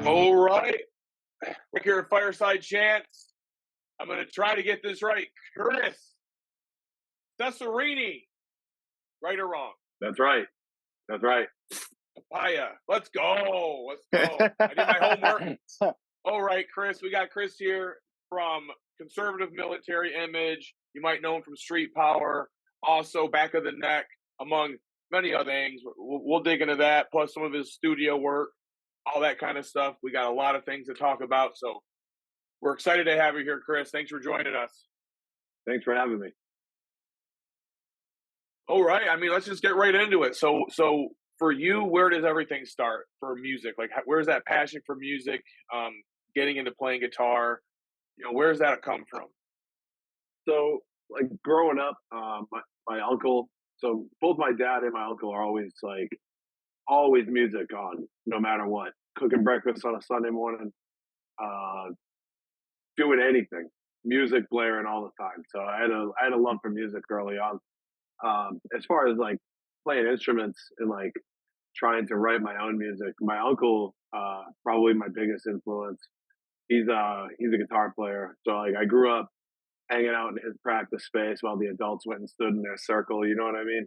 All right. We're here at Fireside Chants. I'm going to try to get this right. Chris Cesarini, right or wrong? That's right. That's right. Papaya. Let's go. Let's go. I did my homework. All right, Chris. We got Chris here from Conservative Military Image. You might know him from Street Power, also Back of the Neck, among many other things. We'll dig into that, plus some of his studio work, all that kind of stuff. We got a lot of things to talk about. So we're excited to have you here, Chris. Thanks for joining us. Thanks for having me. All right. I mean, let's just get right into it. So for you, where does everything start for music? Like, where's that passion for music? Getting into playing guitar. Where's that come from? So, like growing up, my uncle. So both my dad and my uncle are always music on, no matter what. Cooking breakfast on a Sunday morning, uh, doing anything, music blaring all the time. So I had a love for music early on. As far as like playing instruments and like trying to write my own music, my uncle, probably my biggest influence. He's a guitar player. So like I grew up hanging out in his practice space while the adults went and stood in their circle. You know what I mean?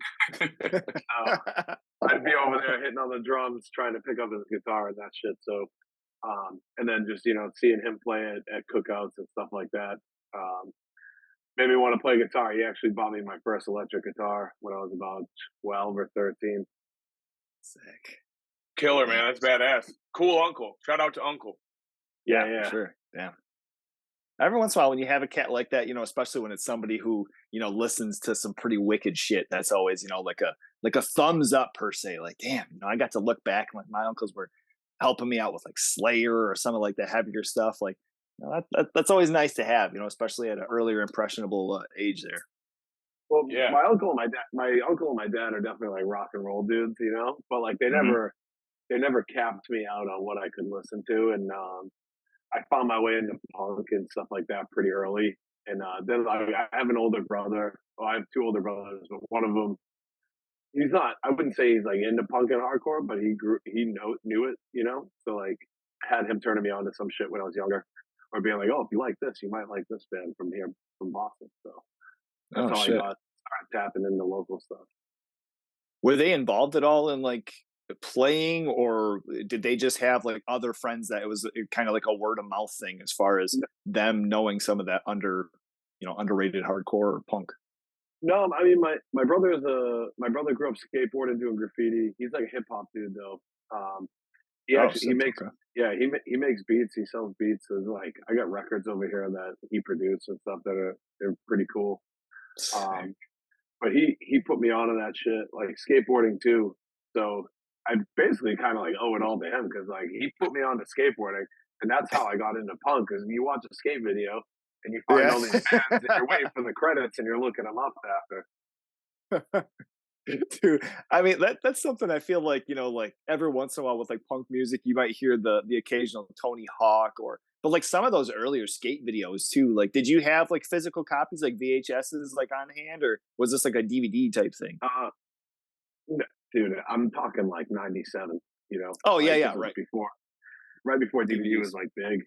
I'd be over there hitting on the drums, trying to pick up his guitar and that shit. So, and then just seeing him play it at cookouts and stuff like that, made me want to play guitar. He actually bought me my first electric guitar when I was about 12 or 13. Sick. Killer, man. That's badass. Cool uncle. Shout out to uncle. Yeah. For sure. Damn. Every once in a while, when you have a cat like that, especially when it's somebody who listens to some pretty wicked shit, that's always like a thumbs up per se. Like, damn, I got to look back and like my uncles were helping me out with like Slayer or something like that heavier stuff. Like, that's always nice to have, especially at an earlier impressionable age there. Well, Yeah. my uncle and my dad are definitely like rock and roll dudes, but like they never capped me out on what I could listen to, and I found my way into punk and stuff like that pretty early. And then I have an older brother. Well, I have two older brothers, but one of them, he's not. I wouldn't say he's like into punk and hardcore, but knew it, So like, I had him turning me on to some shit when I was younger, or being like, "Oh, if you like this, you might like this band from here, from Boston." So that's how I started tapping into local stuff. Were they involved at all in like playing, or did they just have like other friends that it was kind of like a word of mouth thing as far as them knowing some of that underrated hardcore or punk? No, I mean my brother grew up skateboarding, doing graffiti. He's like a hip hop dude though. He makes he makes beats. He sells beats. So like I got records over here that he produced and stuff they're pretty cool. But he put me onto that shit, like skateboarding too. So I basically kind of like owe it all to him because like he put me onto skateboarding, and that's how I got into punk. Because you watch a skate video and you find all these bands, and you're waiting for the credits, and you're looking them up after. Dude, I mean that's something I feel like like every once in a while with like punk music, you might hear the occasional Tony Hawk but like some of those earlier skate videos too. Like, did you have like physical copies, like VHSs, like on hand, or was this like a DVD type thing? Dude, I'm talking like '97. Oh like, yeah, right before DVD DVDs. was like big.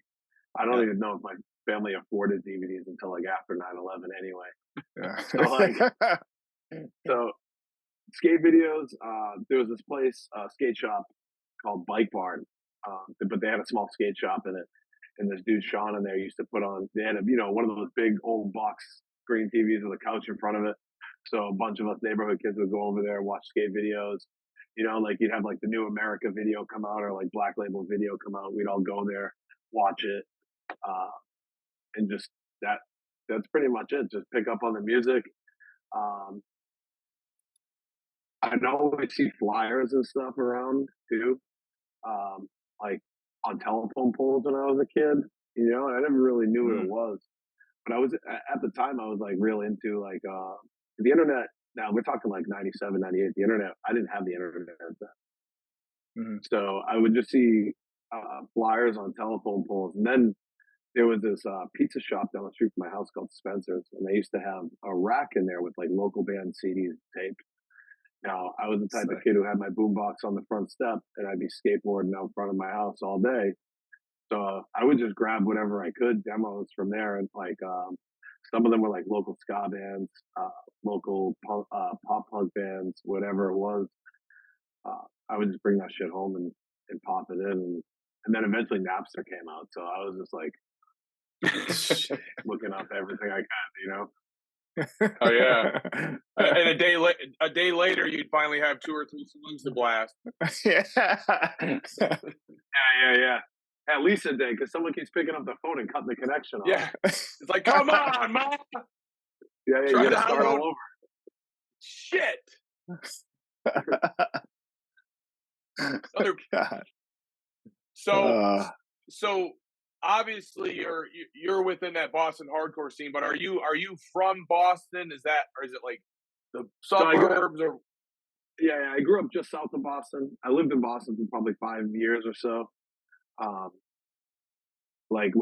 I don't even know if my family afforded DVDs until like after 9/11 anyway. So skate videos, there was this place, skate shop called Bike Barn, but they had a small skate shop in it. And this dude Sean in there used to put on. They had one of those big old box screen TVs with a couch in front of it. So a bunch of us neighborhood kids would go over there and watch skate videos. Like you'd have like the New America video come out or like Black Label video come out. We'd all go there, watch it, and just that's pretty much it. Just pick up on the music. I'd always see flyers and stuff around too, like on telephone poles when I was a kid. I never really knew what it was, but I was at the time I was like real into like the internet. Now we're talking like 97, 98. The internet, I didn't have the internet then, so I would just see flyers on telephone poles, and then there was this pizza shop down the street from my house called Spencer's, and they used to have a rack in there with like local band CDs, tapes. Now, I was the type of kid who had my boombox on the front step, and I'd be skateboarding out front of my house all day. So I would just grab whatever I could, demos from there, and some of them were like local ska bands, local pop punk bands, whatever it was. I would just bring that shit home and pop it in, and then eventually Napster came out, so I was just like looking up everything I could, Oh yeah, and a day later, you'd finally have 2 or 3 songs to blast. Yeah. Yeah. At least a day, because someone keeps picking up the phone and cutting the connection off. Yeah, it's like, come on, mom. Yeah, you gotta start all over. Shit. Other God. So obviously you're within that Boston hardcore scene, but are you from Boston? Is it like the suburbs or? Yeah, I grew up just south of Boston. I lived in Boston for probably 5 years or so. Like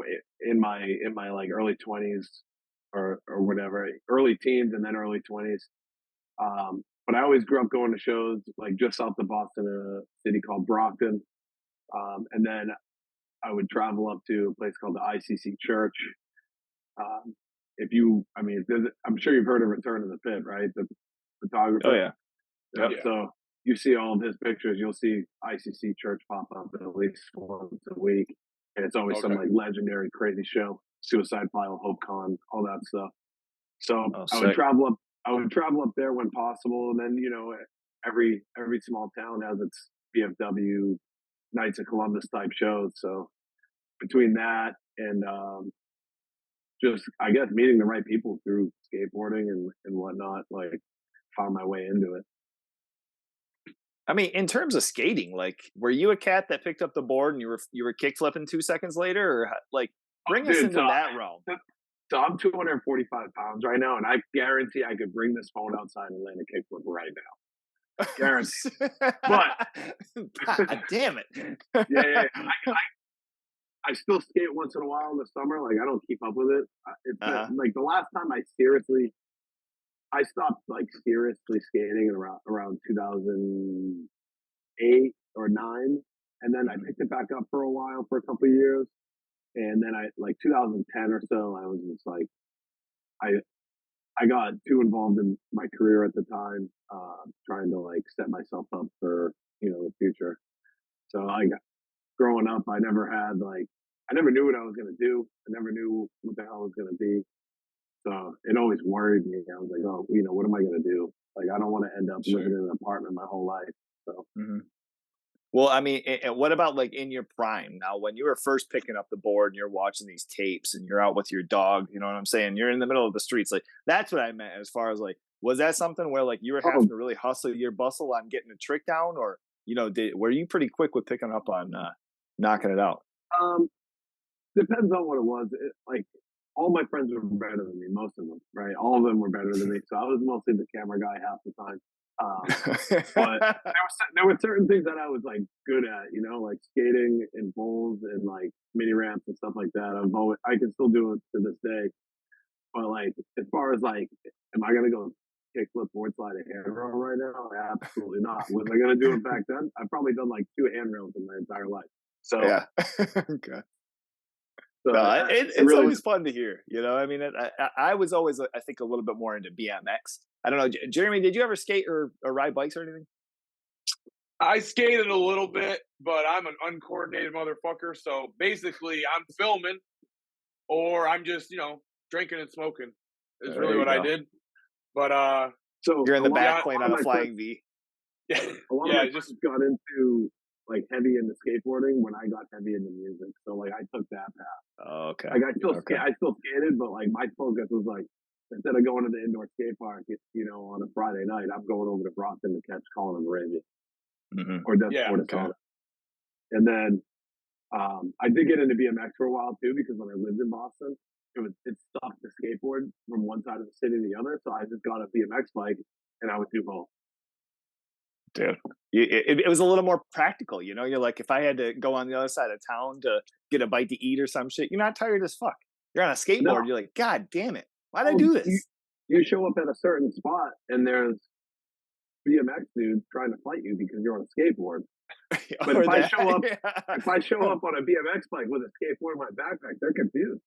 in my like early 20s or whatever, early teens and then early 20s. But I always grew up going to shows like just south of Boston, in a city called Brockton. And then I would travel up to a place called the ICC Church. I'm sure you've heard of Return of the Pit, right? The photographer. Oh yeah. Yeah. So you see all of his pictures. You'll see ICC Church pop up at least once a week, and it's always some like legendary, crazy show. Suicide File, Hope Con, all that stuff. So I would travel up. I would travel up there when possible, and then every small town has its BFW Knights of Columbus type shows. So between that and just I guess meeting the right people through skateboarding and whatnot, like found my way into it. I mean, in terms of skating, like, were you a cat that picked up the board and you were kick flipping 2 seconds later, or like bring us into that realm? So I'm 245 pounds right now, and I guarantee I could bring this phone outside and land a kickflip right now. Guarantee. But God damn it! Yeah. I still skate once in a while in the summer. Like I don't keep up with it. It's like the last time I stopped like seriously skating around 2008 or 9, and then I picked it back up for a while for a couple of years, and then I like 2010 or so. I was just like I got too involved in my career at the time, trying to like set myself up for the future. So growing up, I never knew what I was gonna do. I never knew what the hell I was gonna be. So it always worried me. I was like, oh, what am I gonna do? Like, I don't want to end up living in an apartment my whole life. So. Mm-hmm. Well, I mean, and what about like in your prime now, when you were first picking up the board and you're watching these tapes and you're out with your dog, you know what I'm saying? You're in the middle of the streets. Like, that's what I meant as far as like, was that something where like you were having to really hustle your bustle on getting a trick down, or, were you pretty quick with picking up on knocking it out? Depends on what it was. Like, all my friends were better than me, most of them, right? All of them were better than me. So I was mostly the camera guy half the time. But there were certain things that I was like good at, like skating and bowls and like mini ramps and stuff like that. I can still do it to this day. But like, as far as like, am I gonna go kickflip, board slide, a handrail right now? Absolutely not. Was I gonna do it back then? I've probably done like 2 handrails in my entire life. So yeah. Okay. So no, it's really always fun to hear. I mean, I was always, I think, a little bit more into BMX. I don't know, Jeremy, did you ever skate or ride bikes or anything? I skated a little bit, but I'm an uncoordinated motherfucker. So basically, I'm filming, or I'm just drinking and smoking. Is really what I did. But so you're in the back playing on a flying V. Yeah, I just got into like heavy into skateboarding when I got heavy into music. So like I took that path. Oh, okay. Like I still skated, but like my focus was like, instead of going to the indoor skate park, on a Friday night, I'm going over to Brockton to catch Colin and Moravia. Or Death And then I did get into BMX for a while too, because when I lived in Boston, it stopped the skateboard from one side of the city to the other. So I just got a BMX bike and I would do both. Dude, it was a little more practical, You're like, if I had to go on the other side of town to get a bite to eat or some shit, you're not tired as fuck. You're on a skateboard. You're like, God damn it, why'd I do this? You show up at a certain spot and there's BMX dudes trying to fight you because you're on a skateboard. But Or if I that, show up, yeah. if I show up on a BMX bike with a skateboard in my backpack, they're confused.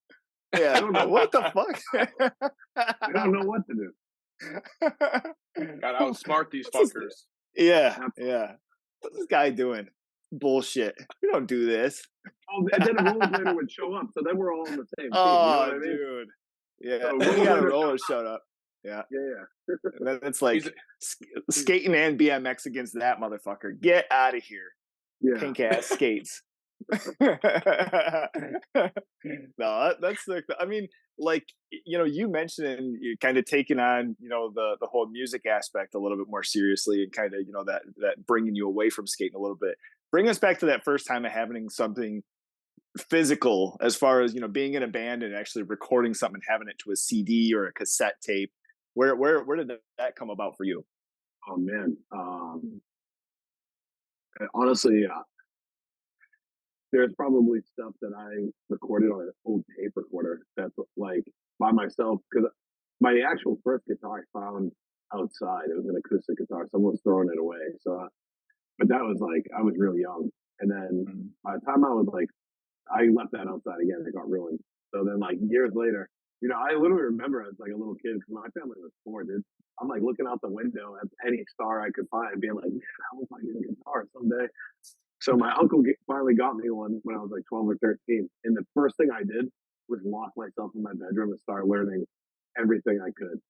Yeah. They don't know What the fuck? They don't know what to do. Gotta outsmart these What's this- fuckers. Yeah, Absolutely. yeah. What's this guy doing? Bullshit. We don't do this. Oh, and then a rollerblader would show up, so then we're all on the same team. You know Oh, what I mean? dude. Yeah. So Then you got a rollerblader roller showed up. Yeah. Yeah. And then it's like He's- skating and BMX against that motherfucker. Get out of here. Yeah. Pink ass skates. No, that's the. I mean, like you mentioned you kind of taking on the whole music aspect a little bit more seriously, and kind of that bringing you away from skating a little bit. Bring us back to that first time of having something physical, as far as being in a band and actually recording something, and having it to a CD or a cassette tape. Where did that come about for you? Oh man. Honestly, there's probably stuff that I recorded on an old tape recorder that's like by myself, because my actual first guitar I found outside. It was an acoustic guitar. Someone was throwing it away. So, but that was like I was real young, and then by the time I was like, I left that outside again. It got ruined. So then, like years later, I literally remember as like a little kid, because my family was poor, dude. I'm like looking out the window at any star I could find, being like, man, I hope I get a guitar someday. So my uncle finally got me one when I was like 12 or 13. And the first thing I did was lock myself in my bedroom and start learning everything I could.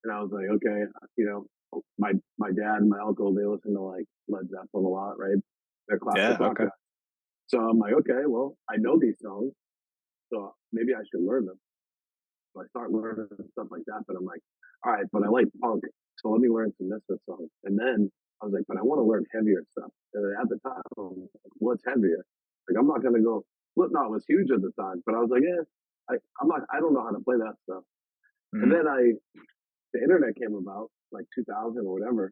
And I was like, okay, my dad and my uncle, they listen to like Led Zeppelin a lot, right? They're classic rock guys. So I'm like, okay, well, I know these songs, so maybe I should learn them. So I start learning stuff like that, but I'm like, all right, but I like punk, so let me learn some Misfits songs. And then I was like, but I want to learn heavier stuff. And at the time, I was like, what's heavier? Like, I'm not gonna go. Slipknot was huge at the time, but I was like, yeah, I don't know how to play that stuff. And then the internet came about, like 2000 or whatever,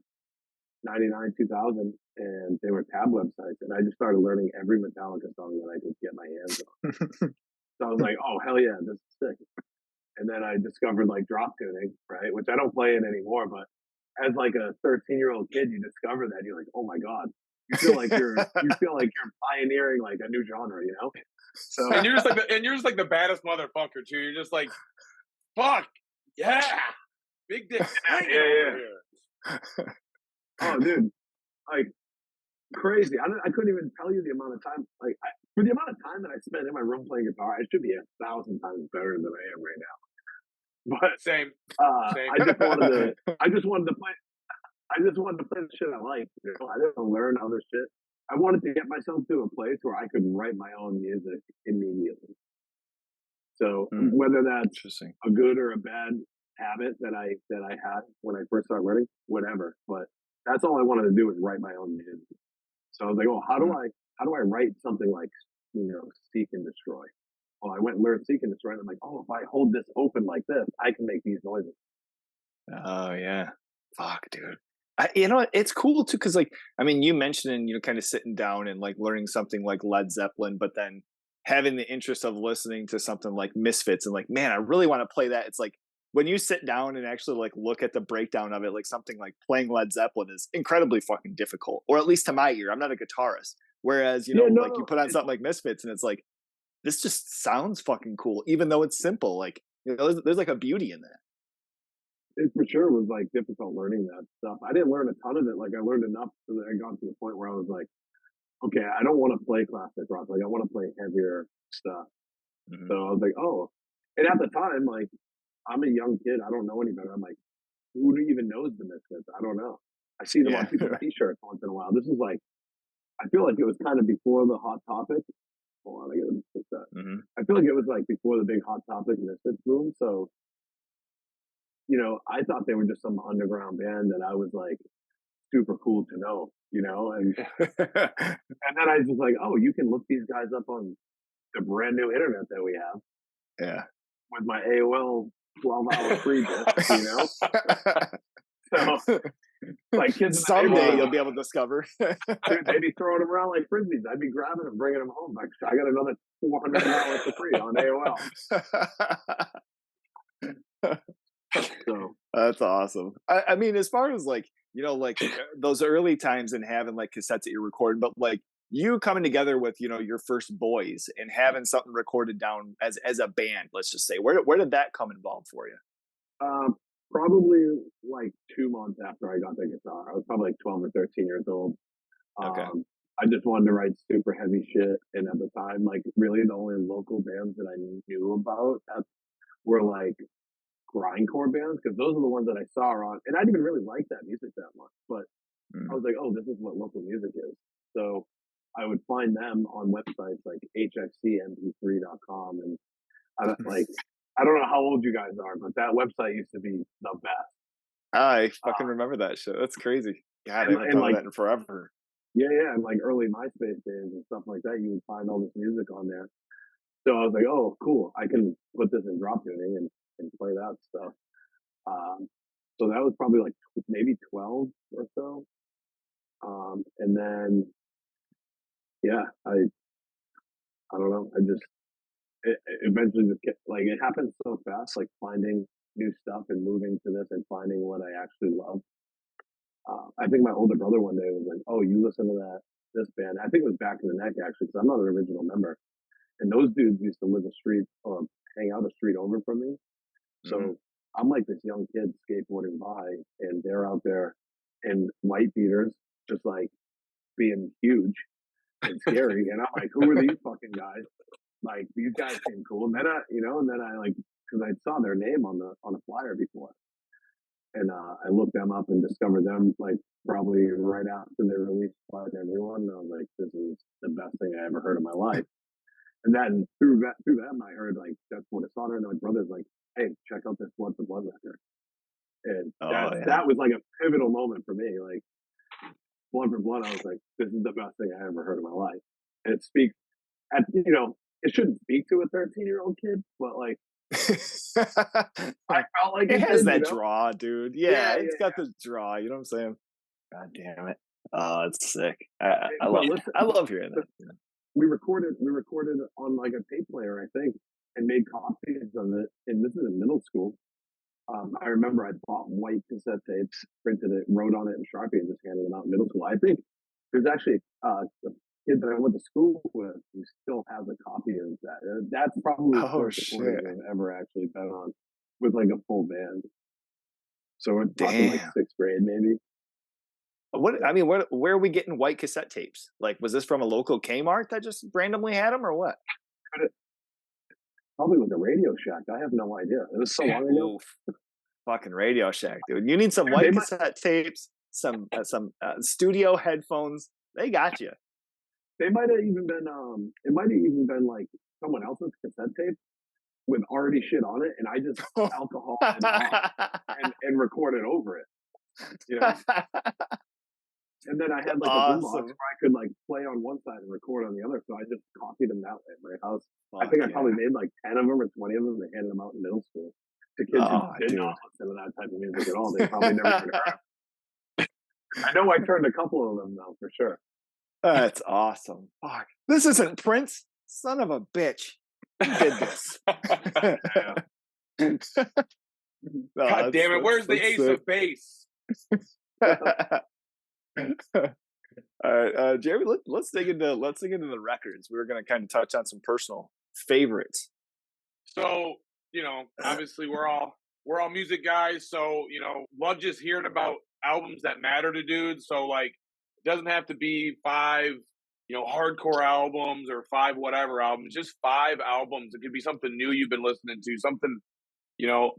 99, 2000, and they were tab websites, and I just started learning every Metallica song that I could get my hands on. So I was like, oh hell yeah, this is sick. And then I discovered like drop tuning, right, which I don't play in anymore, but as like a 13-year-old kid, you discover that, you're like, oh my god, you feel like you're pioneering like a new genre, So and you're just like the baddest motherfucker too. You're just like, fuck yeah, big dick. Yeah. Oh, dude, like crazy. I couldn't even tell you the amount of time. Like for the amount of time that I spent in my room playing guitar, I should be 1,000 times better than I am right now. But Same. I just wanted to play. I just wanted to play the shit I like. I didn't learn other shit. I wanted to get myself to a place where I could write my own music immediately. So whether that's a good or a bad habit that I had when I first started learning, whatever. But that's all I wanted to do was write my own music. So I was like, oh, how do I write something like Seek and Destroy? Well, I went and learned Seek and Destroy, and I'm like, oh, if I hold this open like this, I can make these noises. Oh yeah, fuck, dude. It's cool too, because like, I mean, you mentioned kind of sitting down and like learning something like Led Zeppelin, but then having the interest of listening to something like Misfits, and like, man, I really want to play that. It's like when you sit down and actually like look at the breakdown of it, like something like playing Led Zeppelin is incredibly fucking difficult, or at least to my ear. I'm not a guitarist. Whereas like you put on something like Misfits, and it's like, this just sounds fucking cool, even though it's simple. Like, there's like a beauty in that. It for sure was like difficult learning that stuff. I didn't learn a ton of it. Like I learned enough so that I got to the point where I was like, okay, I don't want to play classic rock. Like I want to play heavier stuff. So I was like, oh. And at the time, like I'm a young kid. I don't know any better. I'm like, who even knows the Misfits? I don't know. I see them on people's t-shirts once in a while. This is like, I feel like it was kind of before the Hot Topic. Hold on, I gotta fix that. I feel like it was like before the big Hot Topic Misfits boom. So, I thought they were just some underground band that I was like super cool to know, and then I was just like, oh, you can look these guys up on the brand new internet that we have. Yeah. With my AOL 12-hour free disk, So, like kids someday you'll be able to discover. Dude, they'd be throwing them around like frisbees. I'd be grabbing them, bringing them home. Like, I got another 400 hours for free on AOL. So that's awesome. I mean, as far as like, like those early times and having like cassettes that you're recording, but like you coming together with, your first boys and having something recorded down as a band, let's just say, where did that come involved for you? Um, Probably like 2 months after I got the guitar. I was probably like 12 or 13 years old. Okay. I just wanted to write super heavy shit, and at the time, like really the only local bands that I knew about were like grindcore bands because those are the ones that I saw on. And I didn't even really like that music that much, but I Mm. was like, oh, this is what local music is. So I would find them on websites like hfcmp3.com, and I don't know how old you guys are, but that website used to be the best. I fucking Uh, remember that shit. That's crazy. God, I haven't and thought of like that in forever. yeah, and like early MySpace days and stuff like that, you would find all this music on there. So I was like, oh, cool, I can put this in drop tuning and play that stuff. Um, so that was probably like maybe 12 or so. And then yeah, I don't know. It eventually just get like it happened so fast, like finding new stuff and moving to this and finding what I actually love. I think my older brother one day was like, "Oh, you listen to this band?" I think it was Back in the Neck actually, because I'm not an original member. And those dudes used to live a street or hang out a street over from me. Mhm. So I'm like this young kid skateboarding by, and they're out there in white beaters, just like being huge and scary. And I'm like, who are these fucking guys? Like these guys seem cool. And then I like because I saw their name on a flyer before, and I looked them up and discovered them like probably right after they released Fly Everyone. And I was like, this is the best thing I ever heard in my life. And then through them, I heard like that's what it's on. And my brother's like, hey, check out this Blood for Blood record. And Oh yeah. that was like a pivotal moment for me. Like Blood for Blood, I was like, this is the best thing I ever heard in my life. And it speaks it shouldn't speak to a 13-year-old kid, but like I felt like It it has did, that draw, dude. Yeah, Yeah, it's yeah. got this draw. You know what I'm saying? God damn it. Oh, it's sick. I But love listen, I love hearing that. we recorded on like a tape player, I think, and made copies of it. And this is in middle school. I remember I bought white cassette tapes, printed it, wrote on it in Sharpie, and just handed them out in middle school. I think there's actually a kid that I went to school with who still has a copy of that. That's probably the Oh first recording shit. I've ever actually been on with like a full band. So we're talking like Damn. sixth grade, maybe. What Yeah. I mean, where are we getting white cassette tapes? Like, was this from a local Kmart that just randomly had them, or what? Probably with the Radio Shack. I have no idea. It was so long ago. Oof, fucking Radio Shack, dude. You need some Dude, they white might cassette tapes, some studio headphones. They got you. they might have even been it might have even been like someone else's cassette tape with already shit on it, and I just alcohol it up and recorded over it. You know? And then I had like a boombox Awesome. where I could like play on one side and record on the other. So I just copied them that way at my house. I Fuck think I probably yeah. made like 10 of them or 20 of them and handed them out in middle school to kids who Oh, did dude. not listen to that type of music at all. They probably never even heard of it. I know I turned a couple of them though, for sure. That's awesome. Fuck. This isn't Prince. Son of a bitch. Who did this? No, God damn it! Where's the that's ace sick. of base? All right, Jeremy, let's dig into the records. We were going to kind of touch on some personal favorites. So, obviously we're all music guys, so, love just hearing about albums that matter to dudes. So like it doesn't have to be five, hardcore albums or five whatever albums, just five albums. It could be something new you've been listening to, something,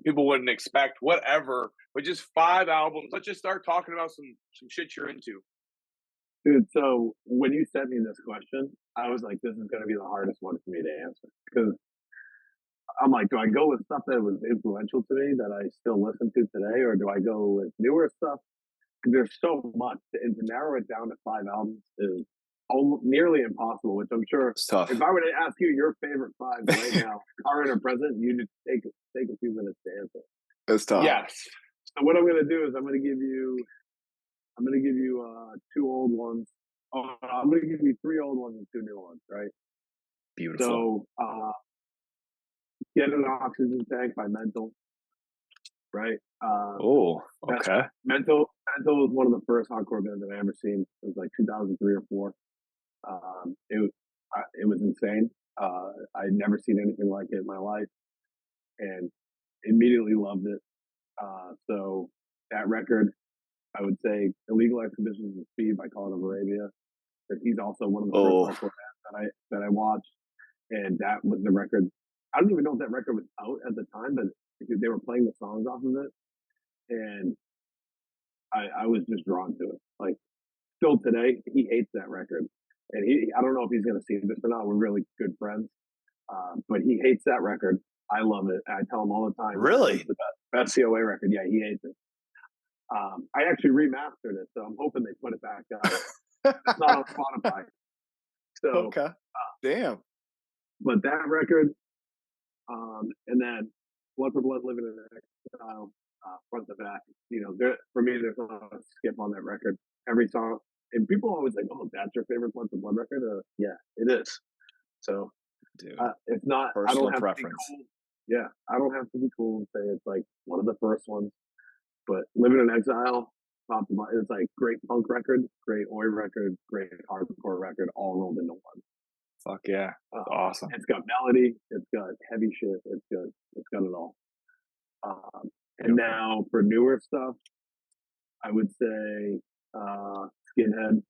people wouldn't expect, whatever, but just five albums. Let's just start talking about some shit you're into. Dude, so when you sent me this question, I was like, this is going to be the hardest one for me to answer because I'm like, do I go with stuff that was influential to me that I still listen to today, or do I go with newer stuff? There's so much, and to narrow it down to five albums is nearly impossible. Which I'm sure, It's tough. if I were to ask you your favorite five right now, current or present, you'd take a few minutes to answer. It's tough. Yes. So what I'm going to do is I'm going to give you two old ones. Oh, I'm going to give you three old ones and two new ones, right? Beautiful. So, Get an Oxygen Tank by Mental. right? Oh, That's okay. Mental was one of the first hardcore bands that I ever seen. It was like 2003 or four. It was insane. I'd never seen anything like it in my life, and immediately loved it. So that record, I would say, "Illegal Exhibitions of Speed" by Colin of Arabia. But he's also one of the first Oh, hardcore bands that I watched, and that was the record. I don't even know if that record was out at the time, but because they were playing the songs off of it, and I was just drawn to it. Like still today, he hates that record, and I don't know if he's going to see this or not. We're really good friends, but he hates that record. I love it. I tell him all the time, really? it's the best COA record. Yeah, he hates it. I actually remastered it, so I'm hoping they put it back out. It's not on Spotify. So, Okay. Damn. but that record, and then Blood for Blood, Living in Exile, front to back. For me, there's not a skip on that record. Every song, and people always like, "Oh, that's your favorite Blood for Blood record?" Yeah, it is. So Dude, it's not. I personal don't have preference. to be cool. Yeah, I don't have to be cool and say it's like one of the first ones. But Living in Exile, top to bottom, it's like great punk record, great oi record, great hardcore record, all rolled into one. Fuck yeah. Awesome. It's got melody, it's got heavy shit, it's got it all. And now for newer stuff, I would say Skinhead.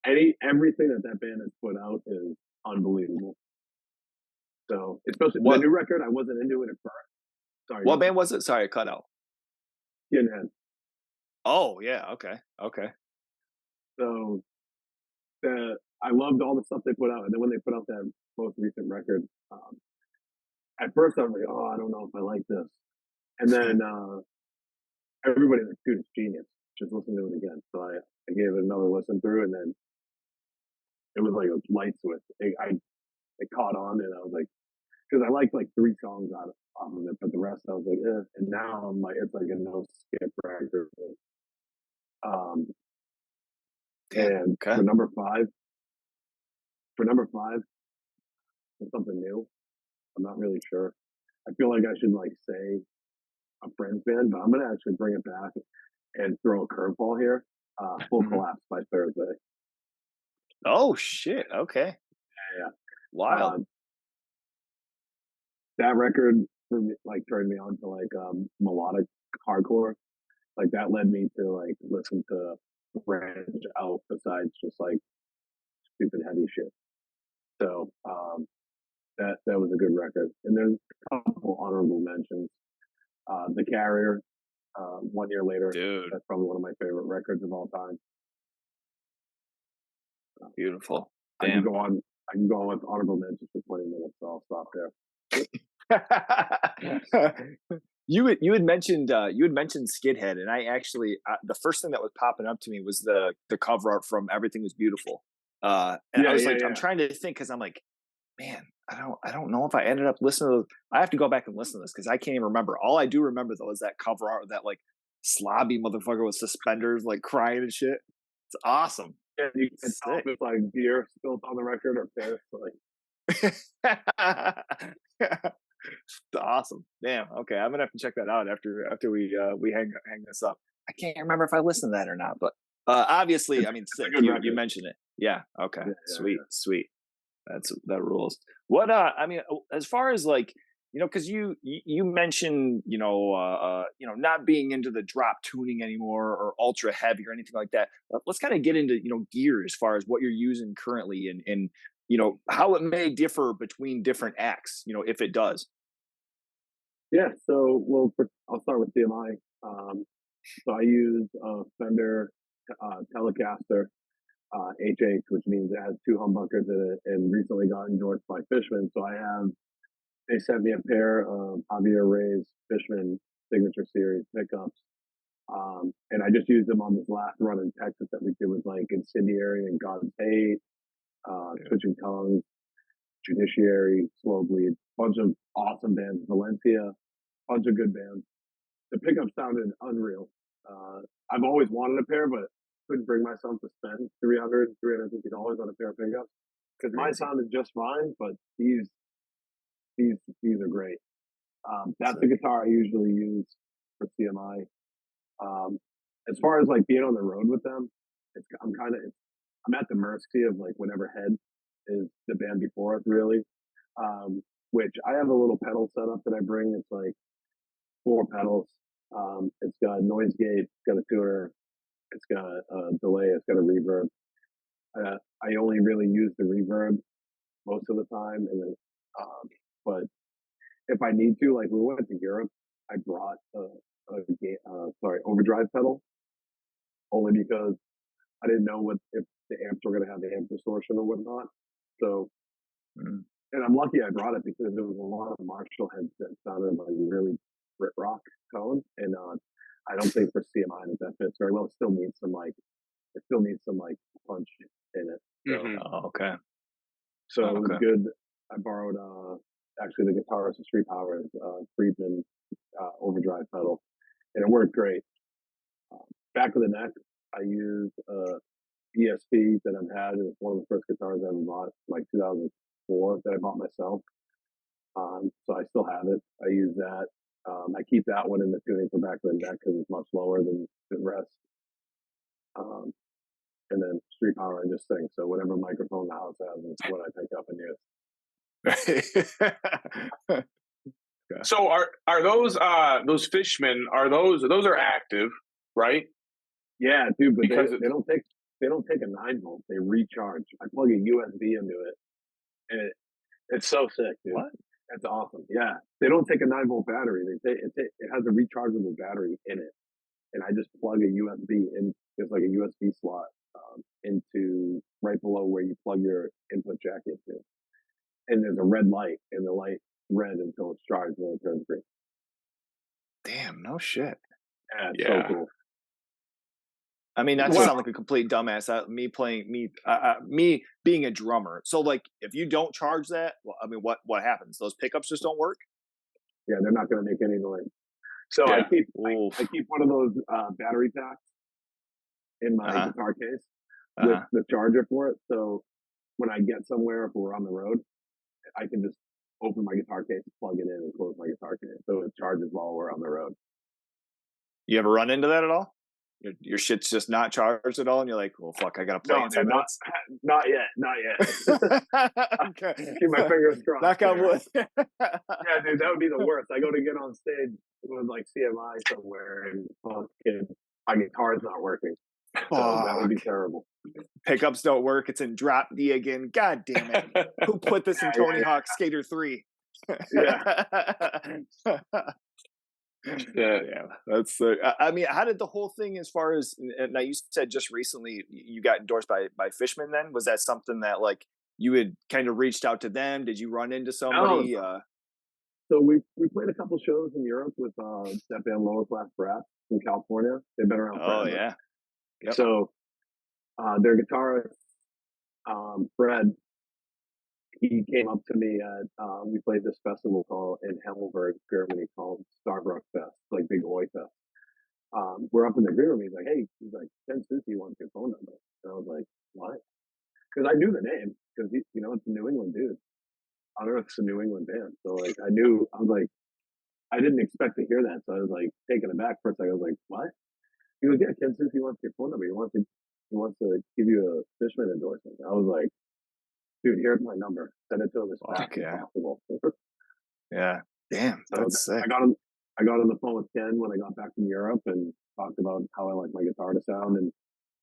Everything that band has put out is unbelievable. So especially the new record, I wasn't into it at first. Sorry. What band was it? Sorry, I cut out. Skinhead. Oh yeah. Okay. Okay. So I loved all the stuff they put out, and then when they put out that most recent record, at first I was like, "Oh, I don't know if I like this," and then everybody's like, "Dude, it's genius. Just listen to it again." So I gave it another listen through, and then it was like a light switch. It caught on, and I was like, because I liked like three songs off of it, but the rest I was like, eh. And now I'm like, it's like a no skip record. Um, and Okay. for number five, for something new, I'm not really sure. I feel like I should like say a Friends band, but I'm gonna actually bring it back and throw a curveball here. Full Collapse by Thursday. Oh shit. Okay. Yeah. Wild. That record for me, like turned me on to like melodic hardcore. Like that led me to like listen to branch out besides just like stupid heavy shit. So that was a good record. And there's a couple honorable mentions. The Carrier, 1 year later. Dude. That's probably one of my favorite records of all time. Beautiful. I can go on with honorable mentions for 20 minutes, so I'll stop there. You had mentioned Skidhead, and I actually the first thing that was popping up to me was the cover art from Everything Was Beautiful. And I was I'm trying to think because I'm like, man, I don't know if I ended up listening to. I have to go back and listen to this because I can't even remember. All I do remember though is that cover art, that like slobby motherfucker with suspenders, like crying and shit. It's awesome. Yeah, you can tell if it's like beer spilled on the record or piss. Awesome. Damn. Okay, I'm gonna have to check that out after we hang this up. I can't remember if I listened to that or not, but obviously, I mean, sick. You mentioned it. Yeah. Okay. Yeah, sweet. That rules. What I mean, as far as like, because you mentioned not being into the drop tuning anymore or ultra heavy or anything like that. Let's kind of get into gear as far as what you're using currently and how it may differ between different acts, if it does. Yeah. So I'll start with CMI. So I use a Fender Telecaster HH, which means it has 2 humbuckers in it, and recently got endorsed by Fishman. So they sent me a pair of Javier Reyes Fishman Signature Series pickups. And I just used them on this last run in Texas that we did with like Incendiary and God's Hate, Switching Tongues, Judiciary, Slow Bleed, bunch of awesome bands, Valencia, bunch of good bands. The pickup sounded unreal. I've always wanted a pair, but couldn't bring myself to spend $350 on a pair of pickups because mine sounded just fine, but these are great. That's the guitar I usually use for CMI. As far as like being on the road with them, I'm at the mercy of like whatever head is the band before us, really. Which I have a little pedal setup that I bring. It's like 4 pedals. It's got a noise gate, it's got a tuner, it's got a delay, it's got a reverb. I only really use the reverb most of the time, and then, but if I need to, like we went to Europe, I brought overdrive pedal only because I didn't know if the amps were going to have the amp distortion or whatnot. So, and I'm lucky I brought it because there was a lot of Marshall heads that sounded like really Brit rock tone, and I don't think for CMI that fits very well. It still needs some punch in it. So, okay. So it was good. I borrowed actually the guitarist of Street Power's Friedman overdrive pedal, and it worked great. Back of the neck, I used ESP that I've had. It was one of the first guitars I ever bought, like 2004, that I bought myself. So I still have it. I use that. I keep that one in the tuning for back of the neck because it's much lower than the rest. And then Street Power, I just sing. So whatever microphone the house has is what I pick up and use. So are those Fishmen, those are active, right? Yeah, dude, but they don't take a 9-volt. They recharge. I plug a USB into it, and it's so sick, dude. What? That's awesome. Yeah, they don't take a 9-volt battery. It has a rechargeable battery in it, and I just plug a USB in. There's like a USB slot into right below where you plug your input jack into, and there's a red light, and the light red until it's charged, and then it turns green. Damn, no shit. Yeah, it's so cool. I mean, not to sound like a complete dumbass. Me being a drummer. So, like, if you don't charge that, well, I mean, what happens? Those pickups just don't work. Yeah, they're not going to make any noise. So I keep one of those battery packs in my guitar case with the charger for it. So when I get somewhere, if we're on the road, I can just open my guitar case, plug it in, and close my guitar case, so it charges while we're on the road. You ever run into that at all? Your shit's just not charged at all, and you're like, "Well, fuck, I gotta play in 10 minutes." Not yet. Okay. Keep my fingers crossed. Knock on wood. Yeah, dude, that would be the worst. I go to get on stage with like CMI somewhere, and fucking my guitar's not working. So that would be terrible. Pickups don't work. It's in drop D again. God damn it! Who put this in Tony Hawk Skater 3? Yeah. Yeah, that's. I mean, how did the whole thing, as far as now, you said just recently you got endorsed by Fishman? Then was that something that like you had kind of reached out to them? Did you run into somebody? So we played a couple shows in Europe with that band Lower Class Brass from California. They've been around forever. Oh yeah. Yep. So their guitarist Fred, he came up to me at we played this festival called in Heidelberg, Germany, called Starbrook Fest, like big Oi Fest. We're up in the green room. He's like, Ken Susi wants your phone number. And I was like, what? Because I knew the name, because it's a New England dude. I don't know if it's a New England band. So like I was like, I didn't expect to hear that. So I was like taken aback for a second. I was like, what? He goes, yeah, Ken Susi wants your phone number. He wants to give you a Fishman endorsement. I was like, dude, here's my number. Send it to him as fast as possible. Yeah. Damn, that's sick. I got on the phone with Ken when I got back from Europe and talked about how I like my guitar to sound and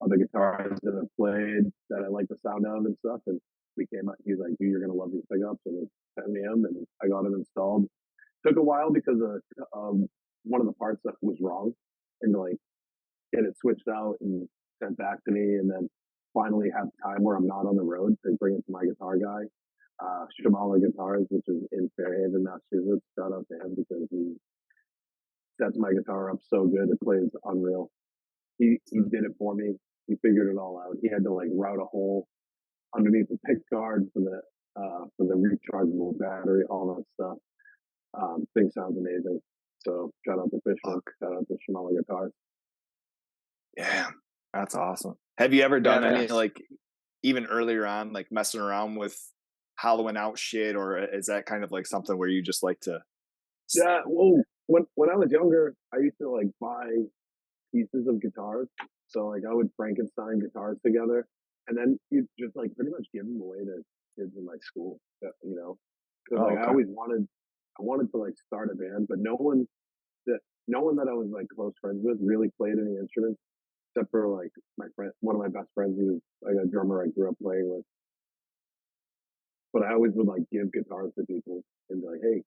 other guitars that I've played that I like the sound of and stuff. And we came up, he's like, dude, you're going to love these pickups. And he sent me them, and I got them installed. Took a while because of one of the parts that was wrong, and like get it switched out and sent back to me, and then finally have time where I'm not on the road to bring it to my guitar guy, Shamala Guitars, which is in Fairhaven, Massachusetts. Shout out to him because he sets my guitar up so good. It plays unreal. He did it for me. He figured it all out. He had to like route a hole underneath the pick guard for the rechargeable battery, all that stuff. Thing sounds amazing. So shout out to Fishman. Shout out to Shamala Guitars. Yeah, that's awesome. Have you ever done any like even earlier on, like messing around with hollowing out shit, or is that kind of like something where you just like to Yeah, well, when I was younger, I used to like buy pieces of guitars. So like I would Frankenstein guitars together, and then you just like pretty much give them away to kids in my school. You know, because Oh, like okay. I wanted to like start a band, but that no one that I was like close friends with really played any instruments except for like my friend, one of my best friends, who was like a drummer I grew up playing with. But I always would like give guitars to people and be like, "Hey,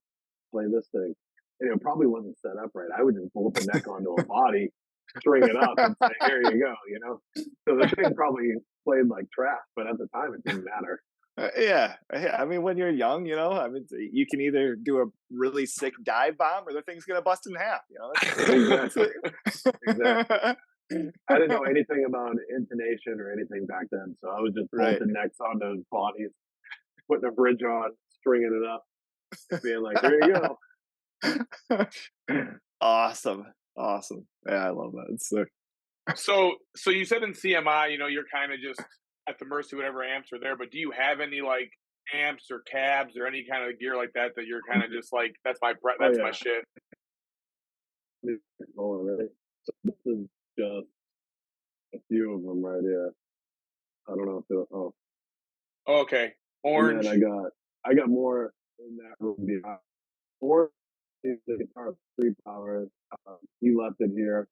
play this thing." And it probably wasn't set up right. I would just bolt the neck onto a body, string it up, and say, "Here you go." You know. So the thing probably played like trash, but at the time it didn't matter. Yeah. I mean, when you're young, I mean, you can either do a really sick dive bomb or the thing's gonna bust in half. Exactly. Exactly. I didn't know anything about intonation or anything back then, so I was just Right. bolting necks onto bodies, putting a bridge on, stringing it up, being like, "Here you go." Awesome. Awesome. Yeah, I love that. It's sick. So you said in CMI, you're kind of just at the mercy of whatever amps are there. But do you have any like amps or cabs or any kind of gear like that that you're kind of just like Oh that's my yeah, shit? hold on, ready? So this is just a few of them right here. I don't know if they'll. Oh, Oh, okay, and then orange. I got more in that room behind. Or is the guitar 3 power. He left it here,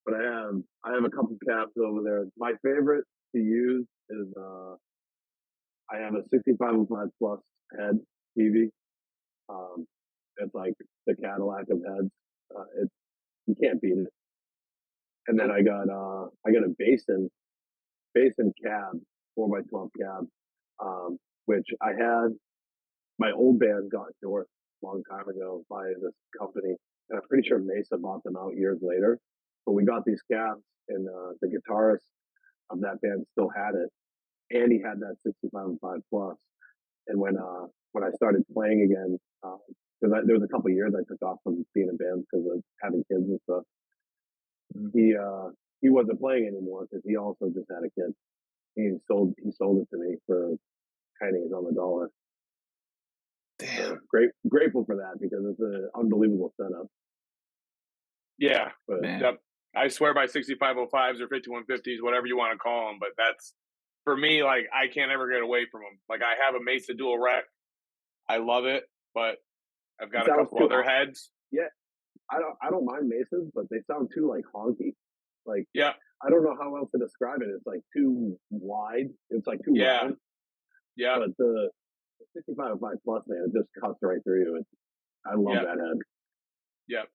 but I have a couple caps over there. My favorite to use is I have a 6505 plus head TV. Um, it's like the Cadillac of heads. It's you can't beat it. And then Nope. I got a basin cab, 4x12 cab, which I had my old band got endorsed a long time ago by this company, and I'm pretty sure Mesa bought them out years later. But we got these cabs, and the guitarist of that band still had it, and he had that 65 plus. And when I started playing again, because there was a couple of years I took off from being in bands because of having kids and stuff. Mm. He wasn't playing anymore because he also just had a kid. He sold it to me for pennies on the dollar. Damn. So grateful for that because it's an unbelievable setup. Yeah. But Man. Yep. I swear by 6505s or 5150s, whatever you want to call them. But that's for me. Like I can't ever get away from them. Like I have a Mesa dual rec. I love it, but I've it got a sounds couple too other heads. yeah. I don't mind Masons, but they sound too like honky. Like Yeah. I don't know how else to describe it. It's like too wide. It's like too Yeah. round. Yeah. But the 6505 plus, man, it just cuts right through you. I love Yeah. that head. Yep,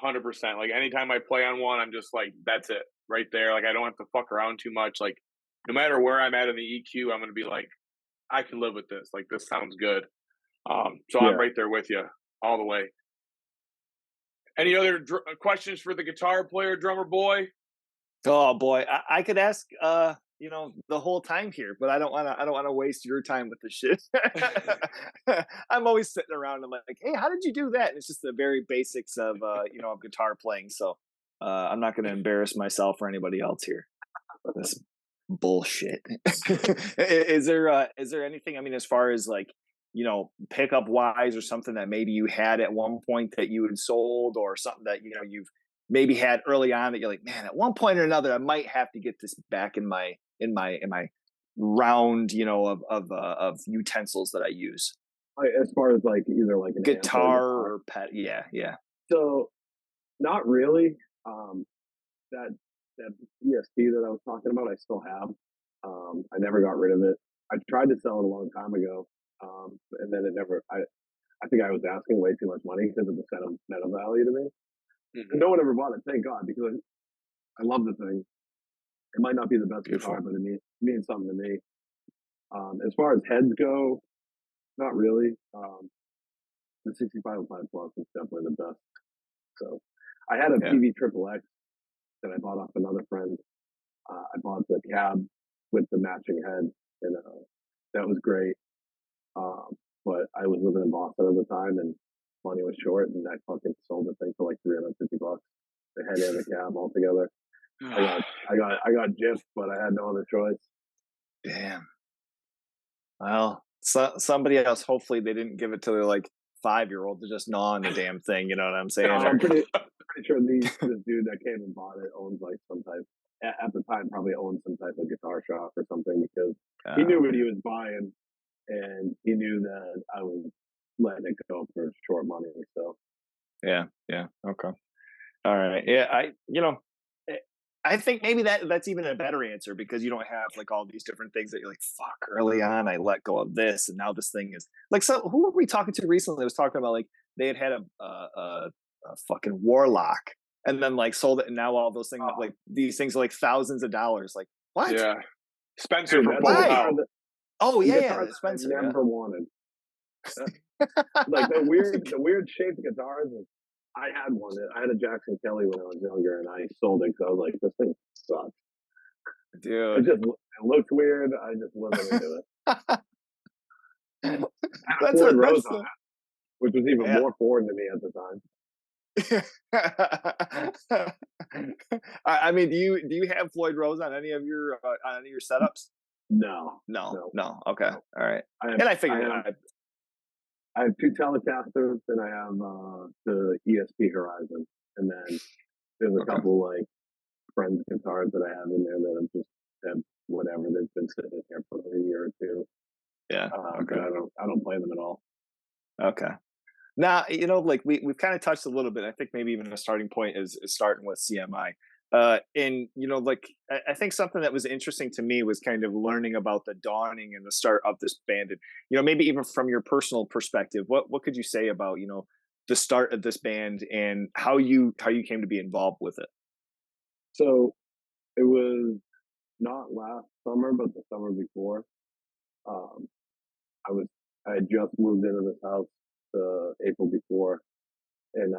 100%. Like anytime I play on one, I'm just like, that's it right there. Like I don't have to fuck around too much. Like no matter where I'm at in the EQ, I'm gonna be like, I can live with this. Like this sounds good. So I'm Yeah. right there with you all the way. Any other questions for the guitar player, drummer boy? Oh boy, I could ask the whole time here, but I don't wanna waste your time with the shit. I'm always sitting around and like, hey, how did you do that? And it's just the very basics of guitar playing. So I'm not gonna embarrass myself or anybody else here. This bullshit. Is there anything, I mean, as far as like, pickup wise or something that maybe you had at one point that you had sold, or something that you've maybe had early on that you're like, man, at one point or another I might have to get this back in my round, of utensils that I use. As far as like either like an amp or a Guitar guitar. or pet, yeah. So not really. That that ESP that I was talking about, I still have. I never got rid of it. I tried to sell it a long time ago, and then it never. I think I was asking way too much money because of the sentimental value to me. And no one ever bought it, thank God, because I love the thing. It might not be the best Beautiful. guitar, but it means something to me. As far as heads go, not really. The 6505 Plus is definitely the best. So I had a Yeah. PV Triple X that I bought off another friend. I bought the cab with the matching head, and that was great. But I was living in Boston at the time, and money was short, and I fucking sold the thing for like $350. The head and the cab all together. I got gypped, but I had no other choice. Damn. Well, somebody else. Hopefully, they didn't give it to their like 5-year-old to just gnaw on the damn thing. You know what I'm saying? I'm pretty sure this dude that came and bought it owns like some type. At the time, probably owned some type of guitar shop or something because he knew what he was buying, and he knew that I was letting it go for short money. So yeah, okay, all right, yeah. I think maybe that's even a better answer because you don't have like all these different things that you're like, fuck, early on I let go of this and now this thing is like, so who were we talking to recently? I was talking about like they had a fucking Warlock and then like sold it and now all those things like these things are like thousands of dollars. Like what? Yeah, Spencer dude, from that's Full the House. guitar that, Oh the yeah, guitar the that Spencer. I never wanted. Like the weird shaped guitars. I had one. I had a Jackson Kelly when I was younger, and I sold it because I was like, "This thing sucks." Dude, It looked weird. I just wasn't into it. I had a that's Floyd a Rose that's on the it, which was even yeah. more foreign to me at the time. I mean, do you have Floyd Rose on any of your setups? No. Okay, all right. I have, And I figured I have two Telecasters, and I have the ESP Horizon, and then there's a couple like friends guitars that I have in there that I'm just have whatever. They've been sitting here for a year or two. yeah. But I don't play them at all. Okay. Now, like we've kind of touched a little bit. I think maybe even a starting point is starting with CMI. And like I think something that was interesting to me was kind of learning about the dawning and the start of this band. And maybe even from your personal perspective, what could you say about the start of this band and how you came to be involved with it? So it was not last summer, but the summer before. Um, I had just moved into this house the April before, and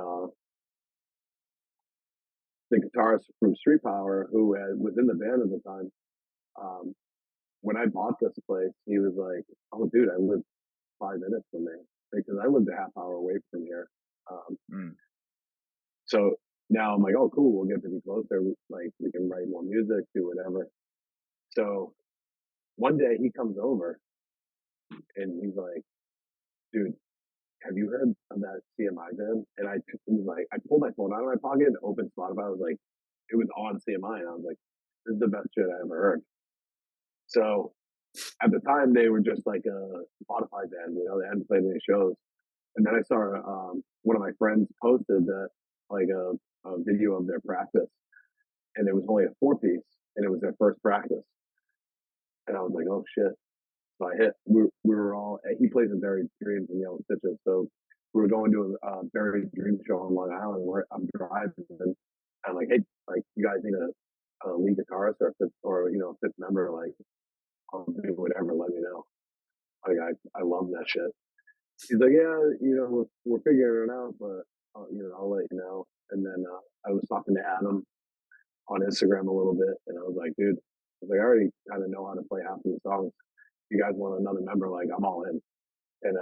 the guitarist from Street Power, who was in the band at the time, um, when I bought this place, he was like, "Oh, dude, I live 5 minutes from there because I lived a half hour away from here." So now I'm like, "Oh, cool, we'll get to be closer. Like, we can write more music, do whatever." So one day he comes over and he's like, "Dude, have you heard of that CMI band?" And I pulled my phone out of my pocket and opened Spotify. I was like, it was on CMI, and I was like, "This is the best shit I ever heard." So at the time, they were just like a Spotify band. They hadn't played any shows. And then I saw one of my friends posted that like a video of their practice, and it was only a 4-piece, and it was their first practice. And I was like, "Oh shit!" So we were all. He plays in Buried Dreams and Yellow Stitches, so we were going to a Buried Dreams show on Long Island. Where I'm driving, and I'm like, "Hey, like, you guys need a lead guitarist or a fifth member? Like, I'll do whatever. Let me know." Like, I love that shit. He's like, "Yeah, we're figuring it out, but I'll let you know." And then I was talking to Adam on Instagram a little bit, and I was like, "Dude, I already kind of know how to play half of the songs. If you guys want another member, like, I'm all in." And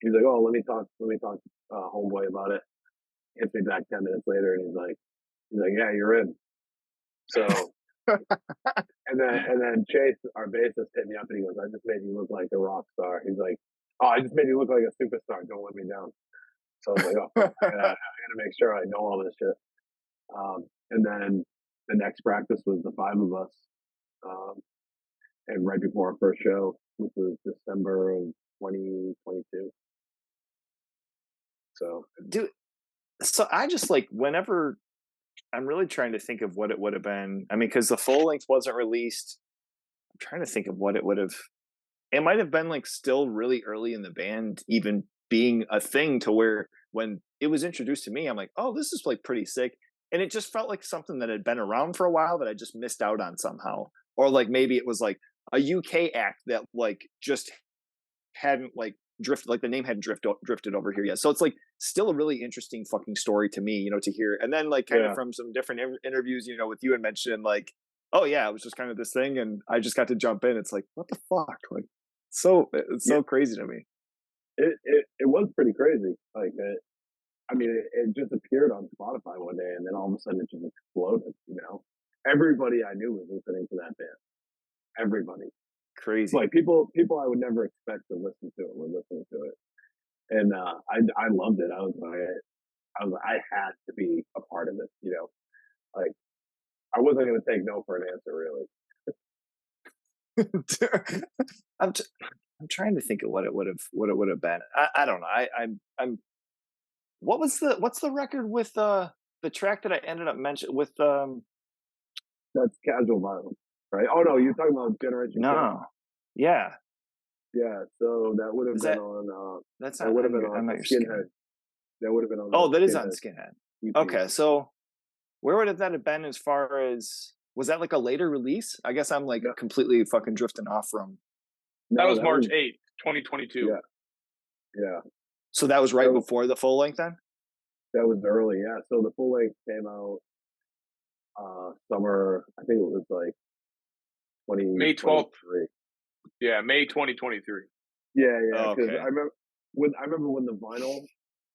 he's like, "Oh, let me talk homeboy about it." Hits me back 10 minutes later, and he's like, "Yeah, you're in." So and then Chase, our bassist, hit me up and he goes, "I just made you look like a rock star." He's like, "Oh, I just made you look like a superstar. Don't let me down." So I was like, "Oh, I gotta make sure I know all this shit." And then the next practice was the 5 of us, um, and right before our first show, which was December of 2022. So, Dude, so I just like whenever I'm really trying to think of what it would have been. I mean, because the full length wasn't released. I'm trying to think of what it would have. It might have been like still really early in the band, even being a thing to where when it was introduced to me, I'm like, oh, this is like pretty sick. And it just felt like something that had been around for a while that I just missed out on somehow. Or like maybe it was like a UK act that like just hadn't like drifted, like the name hadn't drifted over here yet. So it's like still a really interesting fucking story to me, to hear. And then like kind of from some different interviews, with you and mentioned like, oh yeah, it was just kind of this thing, and I just got to jump in. It's like, what the fuck? Like, it's so crazy to me. It was pretty crazy. Like, it just appeared on Spotify one day, and then all of a sudden it just exploded. Everybody I knew was listening to that band. Everybody. Crazy. Like people I would never expect to listen to it were listening to it. and I loved it. I had to be a part of it. Like I wasn't going to take no for an answer, really. I'm t- I'm trying to think of what it would have been. I don't know. I'm what's the record with the track that I ended up mentioning with That's casual violence, right? Oh no, you're talking about Generation Kill. no. Yeah. Yeah, so that would have Is been that on. that's That not would have been I'm on not your Skinhead. skin. That would have been on Oh, the that is on Skinhead Skinhead. EP. Okay, so where would that have been as far as was that like a later release? I guess I'm like No, completely fucking drifting off from. That no, was March 8th, 2022. yeah, yeah. So that was right That, before the full length then? that was early, yeah. So the full length came out summer. I think it was like May 12th. 2023. Yeah, May 2023. Yeah, yeah. Oh, Because okay. I remember when the vinyl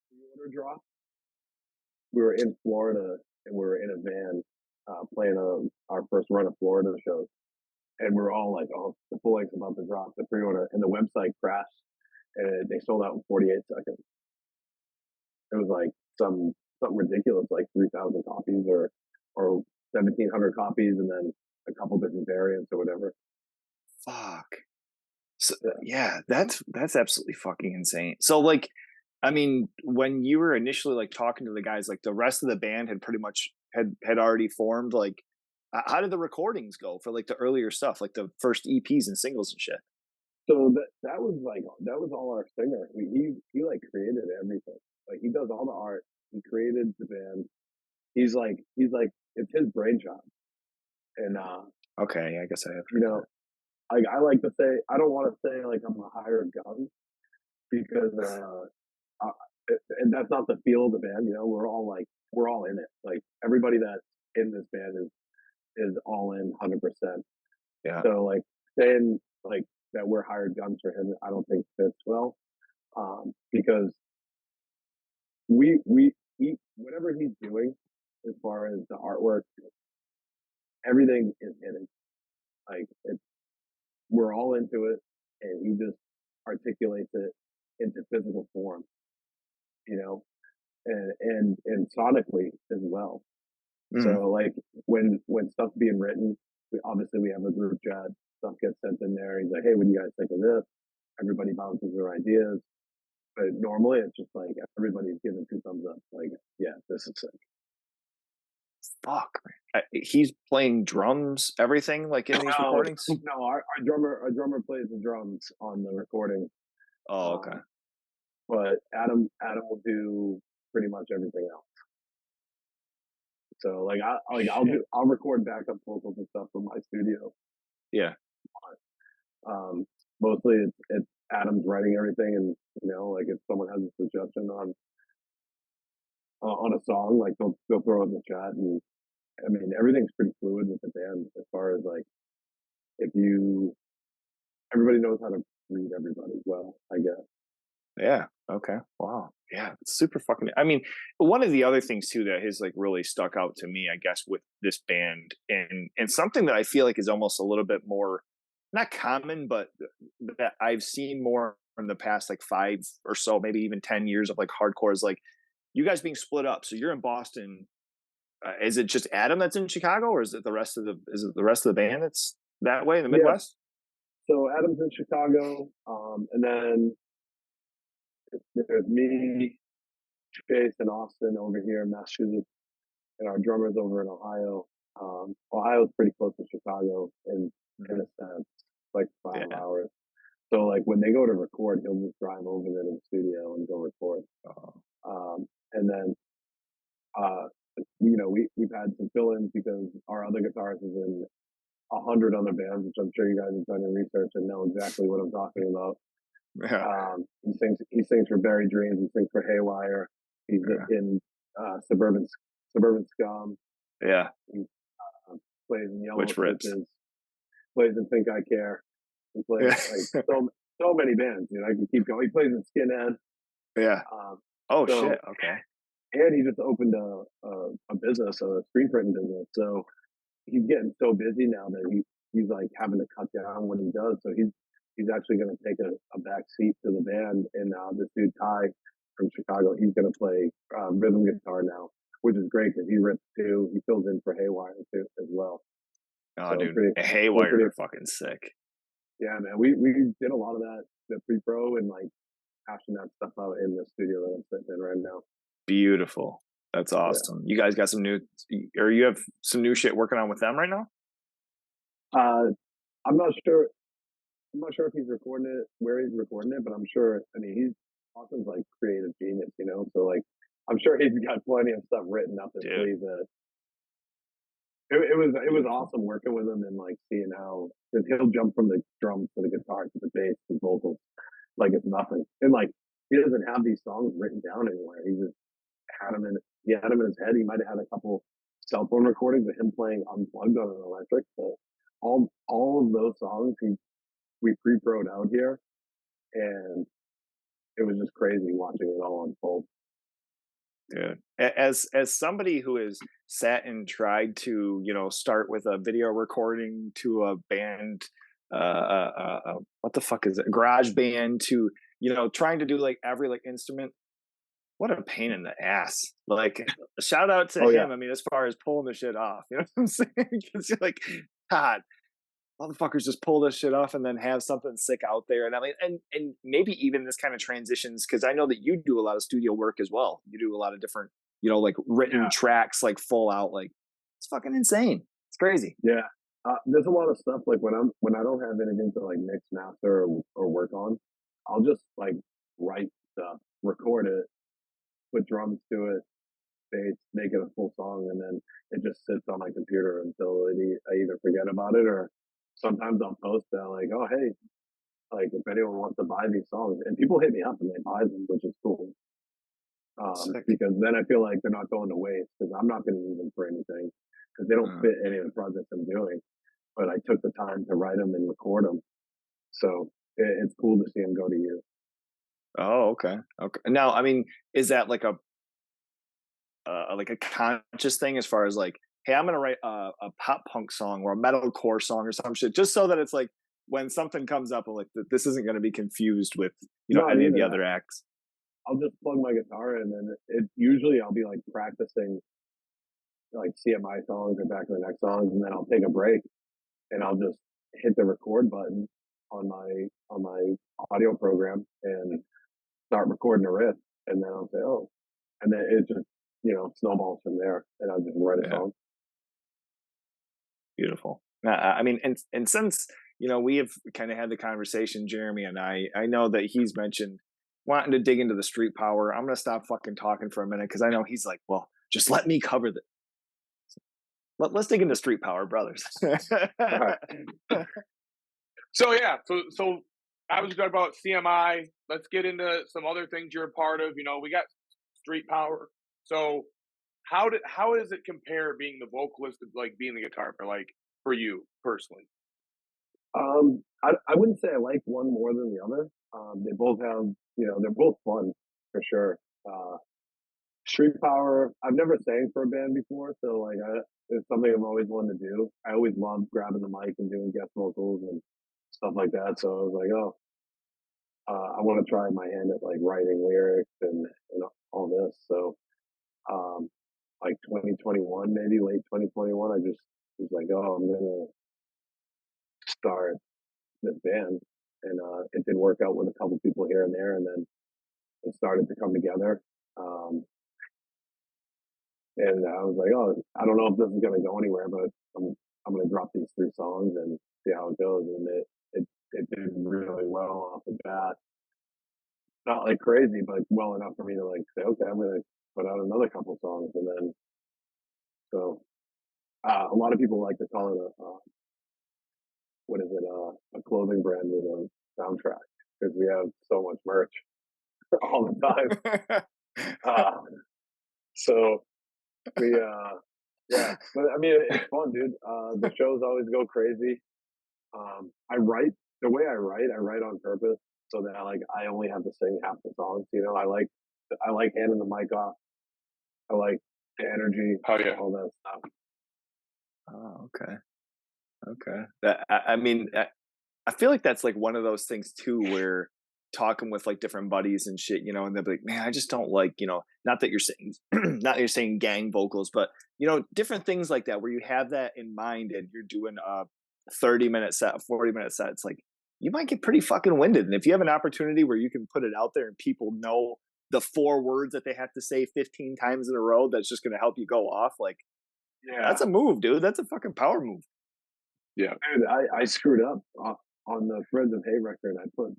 pre-order dropped. We were in Florida and we were in a van playing our first run of Florida shows, and we were all like, "Oh, the full length's about to drop." The pre-order and the website crashed, and they sold out in 48 seconds. It was like something ridiculous, like 3,000 copies or 1,700 copies, and then a couple different variants or whatever. Fuck. So, Yeah. yeah, that's absolutely fucking insane. So like, I mean, when you were initially like talking to the guys, like the rest of the band had pretty much had already formed. Like, how did the recordings go for like the earlier stuff, like the first EPs and singles and shit? So that was all our singer. He like created everything. Like he does all the art. He created the band. He's like it's his brainchild. And Okay, I guess I have. you know, I like to say I don't want to say like I'm a hired gun because uh, and that's not the feel of the band. We're all in it. Like everybody that's in this band is all in 100%. Yeah. So like saying like that we're hired guns for him, I don't think fits well because he whatever he's doing as far as the artwork, everything is in it. Like we're all into it, and he just articulates it into physical form, you know, and sonically as well. So like when stuff's being written, we have a group chat. Stuff gets sent in there. He's like, "Hey, what do you guys think of this?" Everybody bounces their ideas. But normally it's just like everybody's giving two thumbs up. Like, yeah, this is sick. Fuck. He's playing drums, everything like in these recordings. No, our drummer plays the drums on the recording. Oh, okay. But Adam will do pretty much everything else. So like I'll record backup vocals and stuff from my studio. Yeah. Mostly it's Adam's writing everything, and like if someone has a suggestion on a song, like they'll throw it in the chat, and I mean everything's pretty fluid with the band as far as like everybody knows how to read everybody well, I guess. Yeah. Okay. Wow. Yeah. It's super fucking. I mean, one of the other things too that has like really stuck out to me, I guess, with this band and something that I feel like is almost a little bit more not common, but that I've seen more in the past like 5 or so, maybe even 10 years of like hardcore is like you guys being split up. So you're in Boston. Is it just Adam that's in Chicago, or is it the rest of the band that's that way in the Midwest? Yeah. So Adam's in Chicago, and then there's me, Chase, and Austin over here in Massachusetts, and our drummer's over in Ohio. Ohio's pretty close to Chicago in a sense, like 5 hours. So like when they go to record, he'll just drive over there to the studio and go record. And then we've had some fill-ins because our other guitarist is in 100 other bands, which I'm sure you guys have done your research and know exactly what I'm talking about. Yeah. He sings for Buried Dreams. He sings for Haywire. He's in Suburban Scum. Yeah. He plays in Yellow Which rips. Stitches. Plays in Think I Care. He plays like so many bands. I can keep going. He plays in Skinhead. Yeah. Shit. Okay. And he just opened a business, a screen printing business. So he's getting so busy now that he's like having to cut down when he does. So he's actually going to take a back seat to the band, and this dude Ty from Chicago, he's going to play rhythm guitar now, which is great because he rips too. He fills in for Haywire too as well. Oh, So dude, pretty, Haywire are fucking sick. Yeah, man, we did a lot of that, the pre-pro, and like hashing that stuff out in the studio that I'm sitting in right now. Beautiful. That's awesome. You guys got some new, or you have some new shit working on with them right now? I'm not sure. I'm not sure if he's recording it, where he's recording it, but I'm sure. I mean, he's Austin's like creative genius, you know. So like, I'm sure he's got plenty of stuff written up his sleeve. That it was awesome working with him and like seeing how, because he'll jump from the drums to the guitar to the bass to vocals like it's nothing, and like he doesn't have these songs written down anywhere. He just had them in his head. He might have had a couple cell phone recordings of him playing unplugged on an electric, but all of those songs we pre-pro'd out here, and it was just crazy watching it all unfold. Dude, as somebody who has sat and tried to, you know, start with a video recording to a band, what the fuck is it, garage band, to, you know, trying to do like every like instrument, what a pain in the ass. Like, shout out to him. Yeah. I mean, as far as pulling the shit off, you know what I'm saying? Because you're like, God, motherfuckers just pull this shit off and then have something sick out there. And I mean, and maybe even this kind of transitions, because I know that you do a lot of studio work as well. You do a lot of different, you know, like written tracks, like full out, like it's fucking insane. It's crazy. Yeah. There's a lot of stuff like when I don't have anything to like mix, master, or work on, I'll just like write stuff, record it, put drums to it, bass, make it a full song, and then it just sits on my computer until I either forget about it, or sometimes I'll post that like, oh hey, like if anyone wants to buy these songs, and people hit me up and they buy them, which is cool. Because then I feel like they're not going to waste, because I'm not going to use them for anything, because they don't fit any of the projects I'm doing. But I took the time to write them and record them, so it's cool to see them go to you. Oh, okay. Now, I mean, is that like a conscious thing, as far as like, hey, I'm gonna write a pop punk song or a metalcore song or some shit, just so that it's like when something comes up, like this isn't going to be confused with, you know, any of the other acts? I'll just plug my guitar in, and usually I'll be like practicing like CMI songs or Back of the Neck songs, and then I'll take a break and I'll just hit the record button on my audio program and start recording a riff, and then I'll say, oh, and then it just, you know, snowballs from there, and I'll just write a song. Beautiful. I mean, and since, you know, we have kind of had the conversation, Jeremy and I know that he's mentioned wanting to dig into the street power. I'm gonna stop fucking talking for a minute, because I know he's like, well, just let me cover this. Let's dig into street power, brothers. So yeah, so I was talking about CMI. Let's get into some other things you're a part of. You know, we got street power. So how does it compare being the vocalist of like being the guitar player, like for you personally? I wouldn't say I like one more than the other. They both have, you know, they're both fun for sure. Street power, I've never sang for a band before, so like it's something I've always wanted to do. I always loved grabbing the mic and doing guest vocals and stuff like that. So I was like, oh, I want to try my hand at like writing lyrics and all this. So like 2021, maybe late 2021, I just was like, oh, I'm gonna start this band, and it did work out with a couple people here and there, and then it started to come together. And I was like, oh, I don't know if this is going to go anywhere, but I'm going to drop these 3 songs and see how it goes. And it did really well off the bat. Not like crazy, but well enough for me to like say, okay, I'm going to put out another couple songs. And then, so a lot of people like to call it a clothing brand with a soundtrack, because we have so much merch all the time. So we yeah, but I mean, it's fun, dude. The shows always go crazy. I write the way I write on purpose, so that I only have to sing half the songs. You know, I like handing the mic off. I like the energy, all that stuff. Oh, okay. That, I mean, I feel like that's like one of those things too, where talking with like different buddies and shit, and they'll be like, man, I just don't like, not that you're saying, not that you're saying gang vocals, but different things like that, where you have that in mind and you're doing a 30-minute set, 40-minute set. It's like, you might get pretty fucking winded. And if you have an opportunity where you can put it out there and people know the 4 words that they have to say 15 times in a row, that's just going to help you go off. Like, that's a move, dude. That's a fucking power move. Yeah, dude, I screwed up on the Friends of Hay record. I put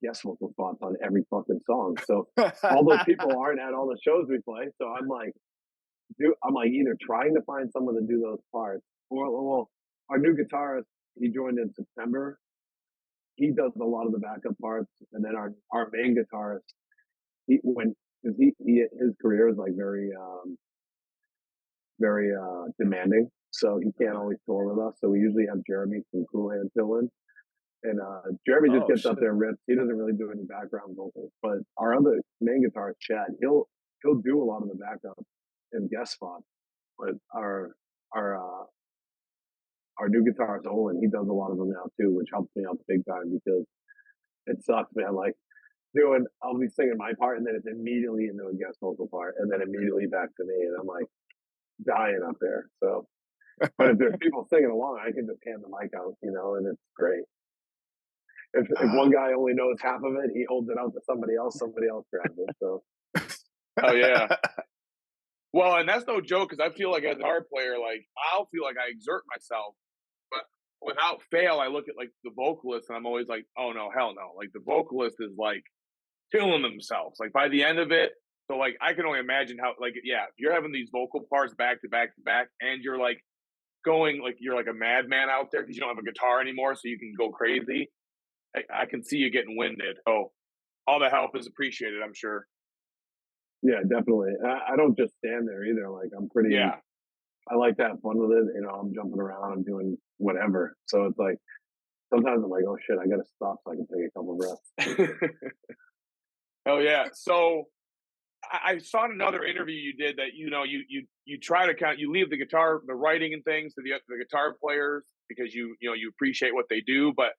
guest vocal spots on every fucking song, so all those people aren't at all the shows we play. So I'm like, either trying to find someone to do those parts, or well, our new guitarist, he joined in September. He does a lot of the backup parts, and then our main guitarist, his career is like very demanding, so he can't always tour with us. So we usually have Jeremy from Cruhan fill in, and Jeremy just gets up there and rips. He doesn't really do any background vocals, but our other main guitarist, Chad, he'll do a lot of the backup and guest spots. But our new guitarist Olin, he does a lot of them now too, which helps me out big time because it sucks, man. Like I'll be singing my part, and then it's immediately into a guest vocal part, and then immediately back to me, and I'm like dying up there. So, but if there's people singing along, I can just hand the mic out, and it's great. If one guy only knows half of it, he holds it out to somebody else grabs it. So, oh yeah. Well, and that's no joke, because I feel like as an art player, like I'll feel like I exert myself, but without fail, I look at like the vocalist and I'm always like, oh no, hell no. Like the vocalist is like killing themselves. Like by the end of it, so like I can only imagine how, like, yeah, if you're having these vocal parts back to back to back, and you're like going like you're like a madman out there because you don't have a guitar anymore, so you can go crazy. I can see you getting winded. Oh, all the help is appreciated, I'm sure. Yeah, definitely. I don't just stand there either. Like I'm pretty. Yeah. I like to have fun with it. I'm jumping around. I'm doing whatever. So it's like sometimes I'm like, oh shit, I got to stop so I can take a couple breaths. Oh yeah. So I saw in another interview you did that you try to you leave the writing and things to the guitar players because you appreciate what they do, but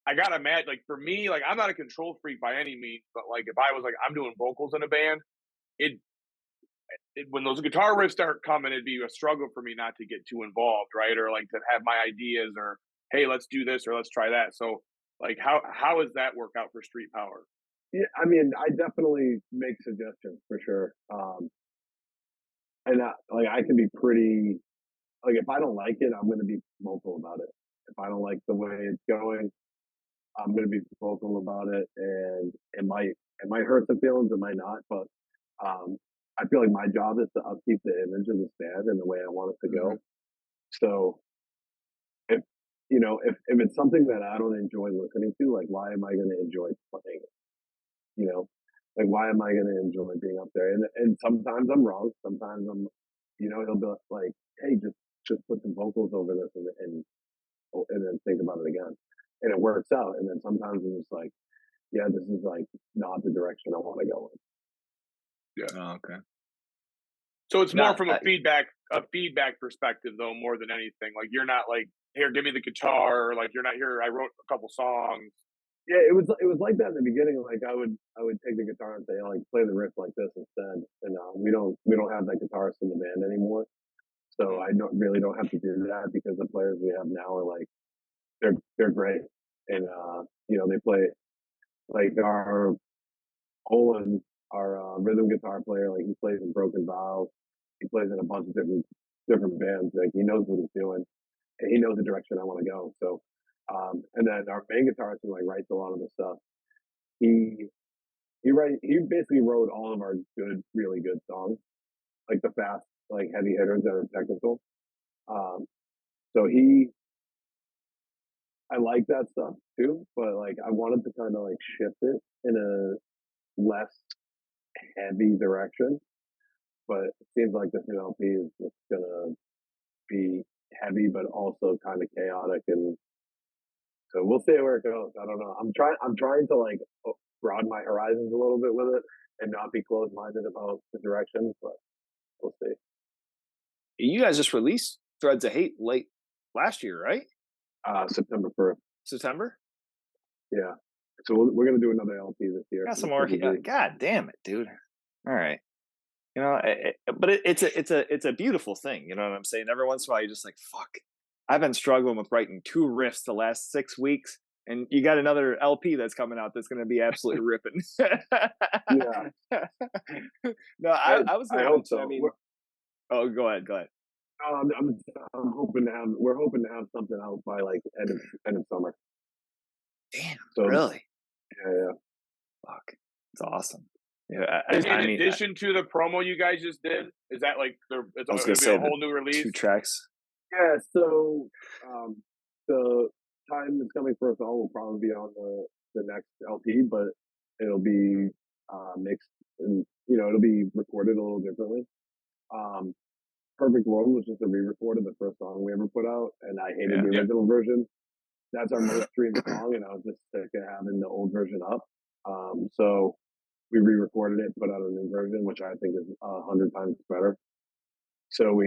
I gotta imagine, like for me, like I'm not a control freak by any means, but like if I was like I'm doing vocals in a band, it when those guitar riffs start coming, it'd be a struggle for me not to get too involved, right? Or like to have my ideas, or hey, let's do this or let's try that. So like how does that work out for Street Power? Yeah, I mean, I definitely make suggestions for sure. And like I can be pretty like if I don't like it, I'm going to be vocal about it. If I don't like the way it's going, I'm going to be vocal about it, and it might hurt the feelings, it might not, but I feel like my job is to upkeep the image of this band and the way I want it to go. So if if it's something that I don't enjoy listening to, like why am I going to enjoy playing it? Like why am I going to enjoy being up there? And sometimes I'm wrong. Sometimes he'll be like, hey, just put some vocals over this and then think about it again, and it works out. And then sometimes I'm just like, yeah, this is like not the direction I want to go in. Yeah. Oh, okay. So it's more from a feedback perspective, though, more than anything. Like you're not like, here, give me the guitar, or like you're not here. I wrote a couple songs. Yeah, it was like that in the beginning. Like I would take the guitar and say, like, play the riff like this instead. And we don't have that guitarist in the band anymore, so I don't have to do that because the players we have now are like they're great, and they play like our Olin, our rhythm guitar player. Like he plays in Broken Vow, he plays in a bunch of different bands. Like he knows what he's doing, and he knows the direction I want to go. So, and then our main guitarist who like writes a lot of the stuff. He basically wrote all of our really good songs, like the fast, like heavy hitters that are technical. So I like that stuff too, but like I wanted to kind of like shift it in a less heavy direction. But it seems like this new LP is just gonna be heavy, but also kind of chaotic, and so we'll see where it goes. I don't know. I'm trying to like broaden my horizons a little bit with it and not be closed minded about the directions, but we'll see. You guys just released Threads of Hate late last year, right? September 1st. September? Yeah. So we're gonna do another LP this year. Got For some the more. Triple B. God damn it, dude. All right. You know, but it's a beautiful thing. You know what I'm saying? Every once in a while, you're just like, fuck. I've been struggling with writing 2 riffs the last 6 weeks, and you got another LP that's coming out that's going to be absolutely ripping. Yeah. No, I was I going to hope mention. I so. mean, oh, go ahead, go ahead. I'm hoping to have. We're hoping to have something out by like end of summer. Damn, So really? yeah. Fuck, it's awesome. Yeah, In I mean, addition to the promo you guys just did, is that like I was going it'll to be a say the whole new 2 release? tracks. Yeah. So the time that's coming for us all will probably be on the next LP, but it'll be mixed and it'll be recorded a little differently. Um, Perfect World was just a re-record of the first song we ever put out, and I hated Yeah. the original version. That's our most streamed song, and I was just sick of having the old version up. So we re-recorded it, put out a new version, which I think is 100 times better. So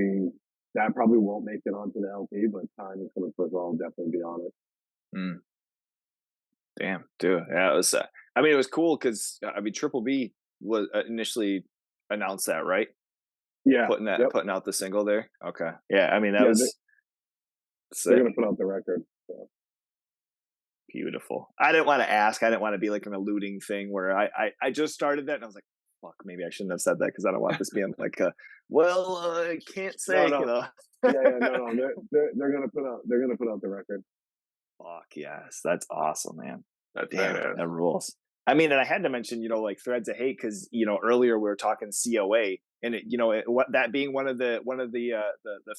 that probably won't make it onto the LP, but time is coming for us all. Definitely be on it. Mm. Damn, dude. Yeah, it was. I mean, it was cool because I mean, Triple B was initially announced that, right? Yeah, Putting out the single there. Okay, yeah. I mean, that yeah. was They're sick. gonna put out the record. So. Beautiful. I didn't want to ask. I didn't want to be like an alluding thing where I just started that and I was like, fuck, maybe I shouldn't have said that because I don't want this being like, I can't say, No. you know. No. They're gonna put out the record. Fuck yes, that's awesome, man. That's Damn, badass. that rules. I mean, and I had to mention, like Threads of Hate because earlier we were talking COA, and what that being one of the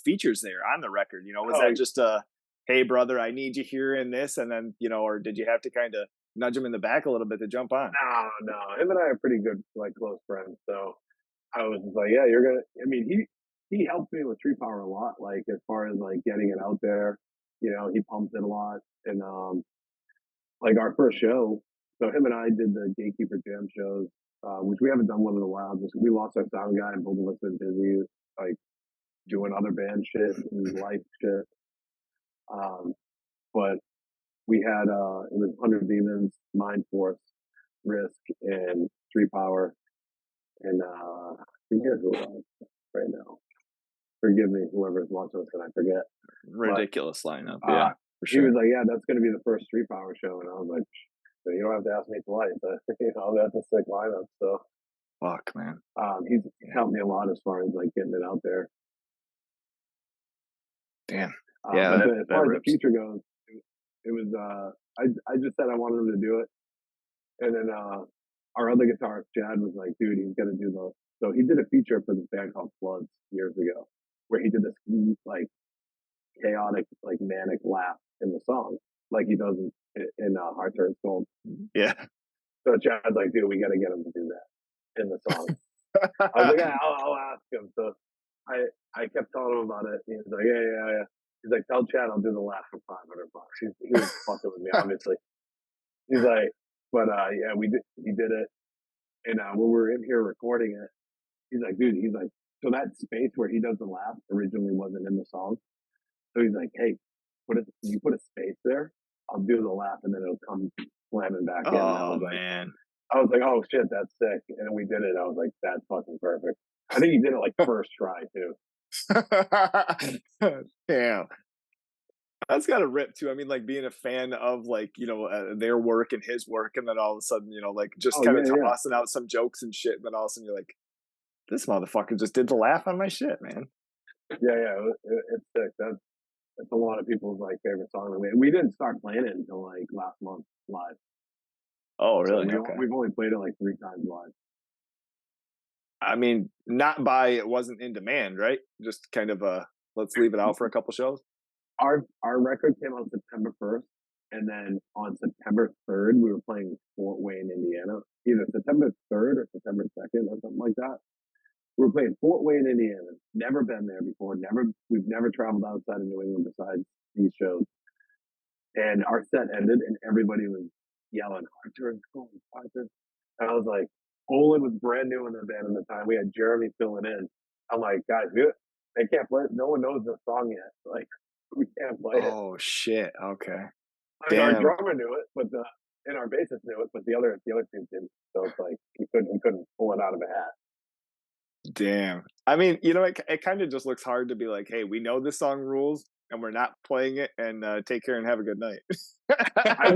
features there on the record. Was that just hey brother, I need you here in this, and then or did you have to kind of nudge him in the back a little bit to jump on? No. Him and I are pretty good, like close friends. So I was just like, yeah, you're gonna. I mean, he helped me with Street Power a lot, like as far as like getting it out there. He pumped it a lot, and like our first show. So him and I did the Gatekeeper Jam shows, which we haven't done one in a while. Just we lost our sound guy, and both of us been busy, like doing other band shit and life shit. But we had it was 100 Demons, Mind Force, Risk, and Street Power, and I forget who it was right now. Forgive me, whoever's watching this, and I forget. Ridiculous lineup, yeah. For He sure. was like, "Yeah, that's going to be the first Street Power show," and I was like, "You don't have to ask me twice. That's a sick lineup." So, fuck, man. He's helped me a lot as far as like getting it out there. Damn. Yeah. But as far as the future goes, it was. I just said I wanted him to do it, and then our other guitarist Chad was like, "Dude, he's going to do the." So he did a feature for this band called Floods years ago, where he did this like chaotic, like manic laugh in the song, like he does in Heart Turns Cold. Yeah. So Chad's like, dude, we got to get him to do that in the song. I was like, yeah, I'll ask him. So I kept telling him about it. He was like, yeah. He's like, tell Chad I'll do the laugh for $500. He was fucking with me, obviously. He's like, but yeah, we did it, and when we were in here recording it, he's like, dude, so that space where he does the laugh originally wasn't in the song. So he's like, hey, you put a space there, I'll do the laugh, and then it'll come slamming back in. Oh, man. I was like, oh, shit, that's sick. And then we did it. I was like, that's fucking perfect. I think he did it like first try, too. Damn. That's got to rip, too. I mean, like being a fan of like, their work and his work, and then all of a sudden, like just kind of tossing out some jokes and shit. And then all of a sudden you're like, this motherfucker just did the laugh on my shit, man. Yeah. It's sick. That's a lot of people's like favorite song. We didn't start playing it until like last month live. Oh, really? So okay. We've only played it like 3 times live. I mean, not by it wasn't in demand, right? Just kind of let's leave it out for a couple shows. Our record came out September 1st, and then on September 3rd we were playing Fort Wayne, Indiana. Either September 3rd or September 2nd or something like that. We were playing Fort Wayne, Indiana. Never been there before. We've never traveled outside of New England besides these shows. And our set ended, and everybody was yelling, "Heart Turns Cold, Heart Turns." And I was like, Olin was brand new in the band at the time. We had Jeremy filling in. I'm like, guys, they can't play it. No one knows the song yet. Like, we can't play it. Oh shit! Okay. I mean, our drummer knew it, but and our bassist knew it, but the other team didn't. So it's like he couldn't pull it out of a hat. Damn. I mean, it kind of just looks hard to be like, hey, we know this song rules and we're not playing it, and take care and have a good night. I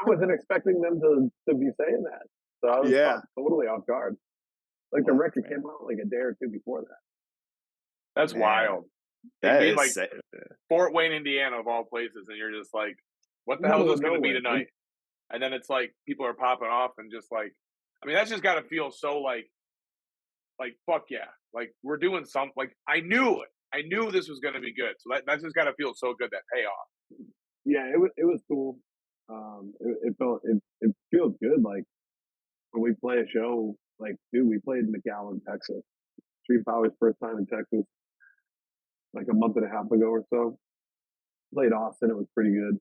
wasn't expecting them to be saying that, so I was Yeah. totally off guard. Like the record man. came out like a day or two before that. That's Man. wild. That Being is like sick. Fort Wayne, Indiana, of all places, and you're just like, what the hell is this going to be tonight? And then it's like people are popping off and just like, I mean, that's just got to feel so like fuck yeah, like we're doing something. Like I knew it. I knew this was going to be good. So that's just got to feel so good, that payoff. Yeah, it was cool. It feels good. Like when we play a show, like dude, we played McAllen, Texas. Street Power's first time in Texas, like a month and a half ago or so. Played Austin, it was pretty good.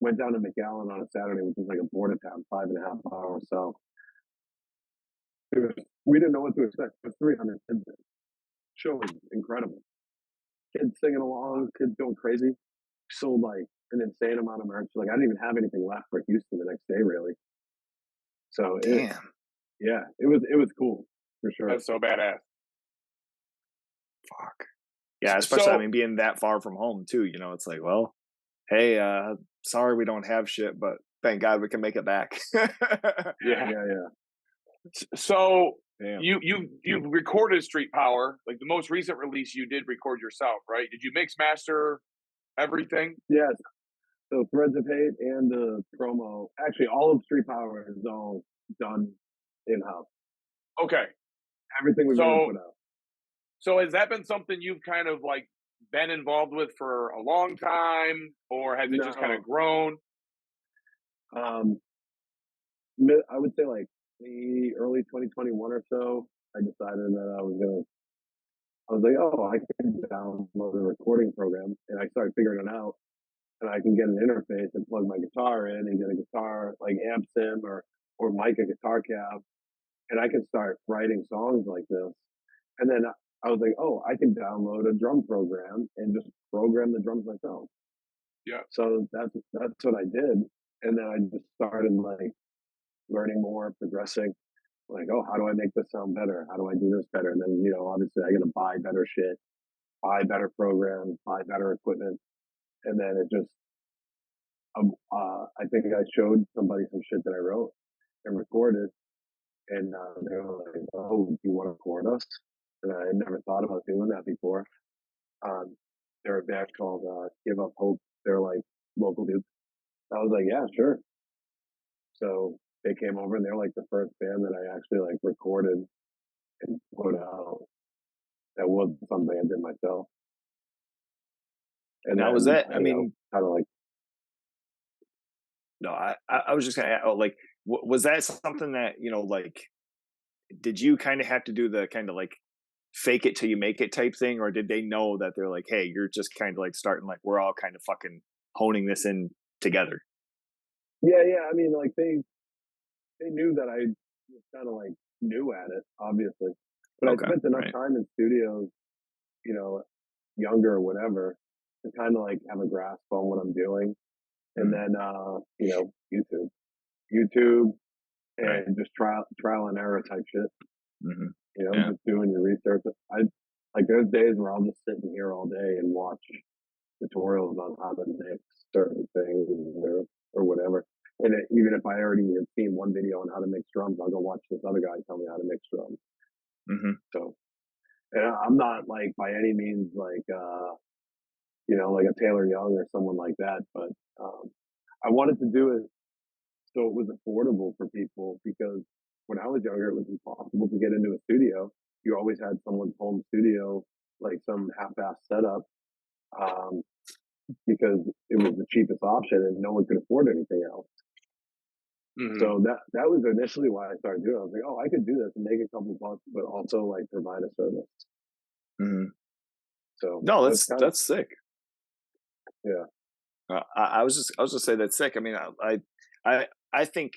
Went down to McAllen on a Saturday, which was like a border town, 5.5 hours. So we didn't know what to expect. It was 300 kids there. Show was incredible. Kids singing along, kids going crazy. Sold like an insane amount of merch. Like I didn't even have anything left for Houston the next day, really. So it was cool for sure. That's so badass. Fuck. Yeah, especially I mean being that far from home too. It's like, well, hey, sorry we don't have shit, but thank God we can make it back. Yeah. So you recorded Street Power, like the most recent release you did record yourself, right? Did you mix master everything? Yes. So Threads of Hate and the promo, actually all of Street Power is all done in house. Okay. Everything we've ever put out. So has that been something you've kind of like been involved with for a long time, or has it just kind of grown? I would say like the early 2021 or so, I decided that I was like, oh, I can download a recording program, and I started figuring it out, and I can get an interface and plug my guitar in and get a guitar like amp sim or mic a guitar cab, and I can start writing songs like this. And then I was like, oh, I can download a drum program and just program the drums myself. Yeah. So that's what I did, and then I just started like learning more, progressing. Like, oh, how do I make this sound better? How do I do this better? And then obviously I got to buy better shit, buy better programs, buy better equipment, and then it just. I think I showed somebody some shit that I wrote and recorded, and they were like, "Oh, do you want to record us?" And I had never thought about doing that before. They're a band called Give Up Hope. They're like local dudes. I was like, "Yeah, sure." So they came over, and they're like the first band that I actually like recorded and put out. That was something I did myself. And now then, was that? I kind mean, of like. no, I was just gonna like, was that something that like, did you kind of have to do the kind of like fake it till you make it type thing, or did they know that they're like, hey, you're just kind of like starting, like we're all kind of fucking honing this in together? Yeah. I mean, like they knew that I was kind of like new at it, obviously, but I spent enough time in studios, younger or whatever, to kind of like have a grasp on what I'm doing, and then YouTube, and just trial and error type shit. Just doing your research. There's days where I'll just sit in here all day and watch tutorials on how to mix certain things or whatever. And even if I already have seen one video on how to mix drums, I'll go watch this other guy tell me how to mix drums. So, and I'm not like by any means like like a Taylor Young or someone like that, but I wanted to do it so it was affordable for people, because when I was younger, it was impossible to get into a studio. You always had someone's home studio, like some half-assed setup, because it was the cheapest option and no one could afford anything else. So that was initially why I started doing it. I was like, oh, I could do this and make a couple bucks, but also like provide a service. So no, that's sick. Yeah. I was just say that's sick. I mean, I think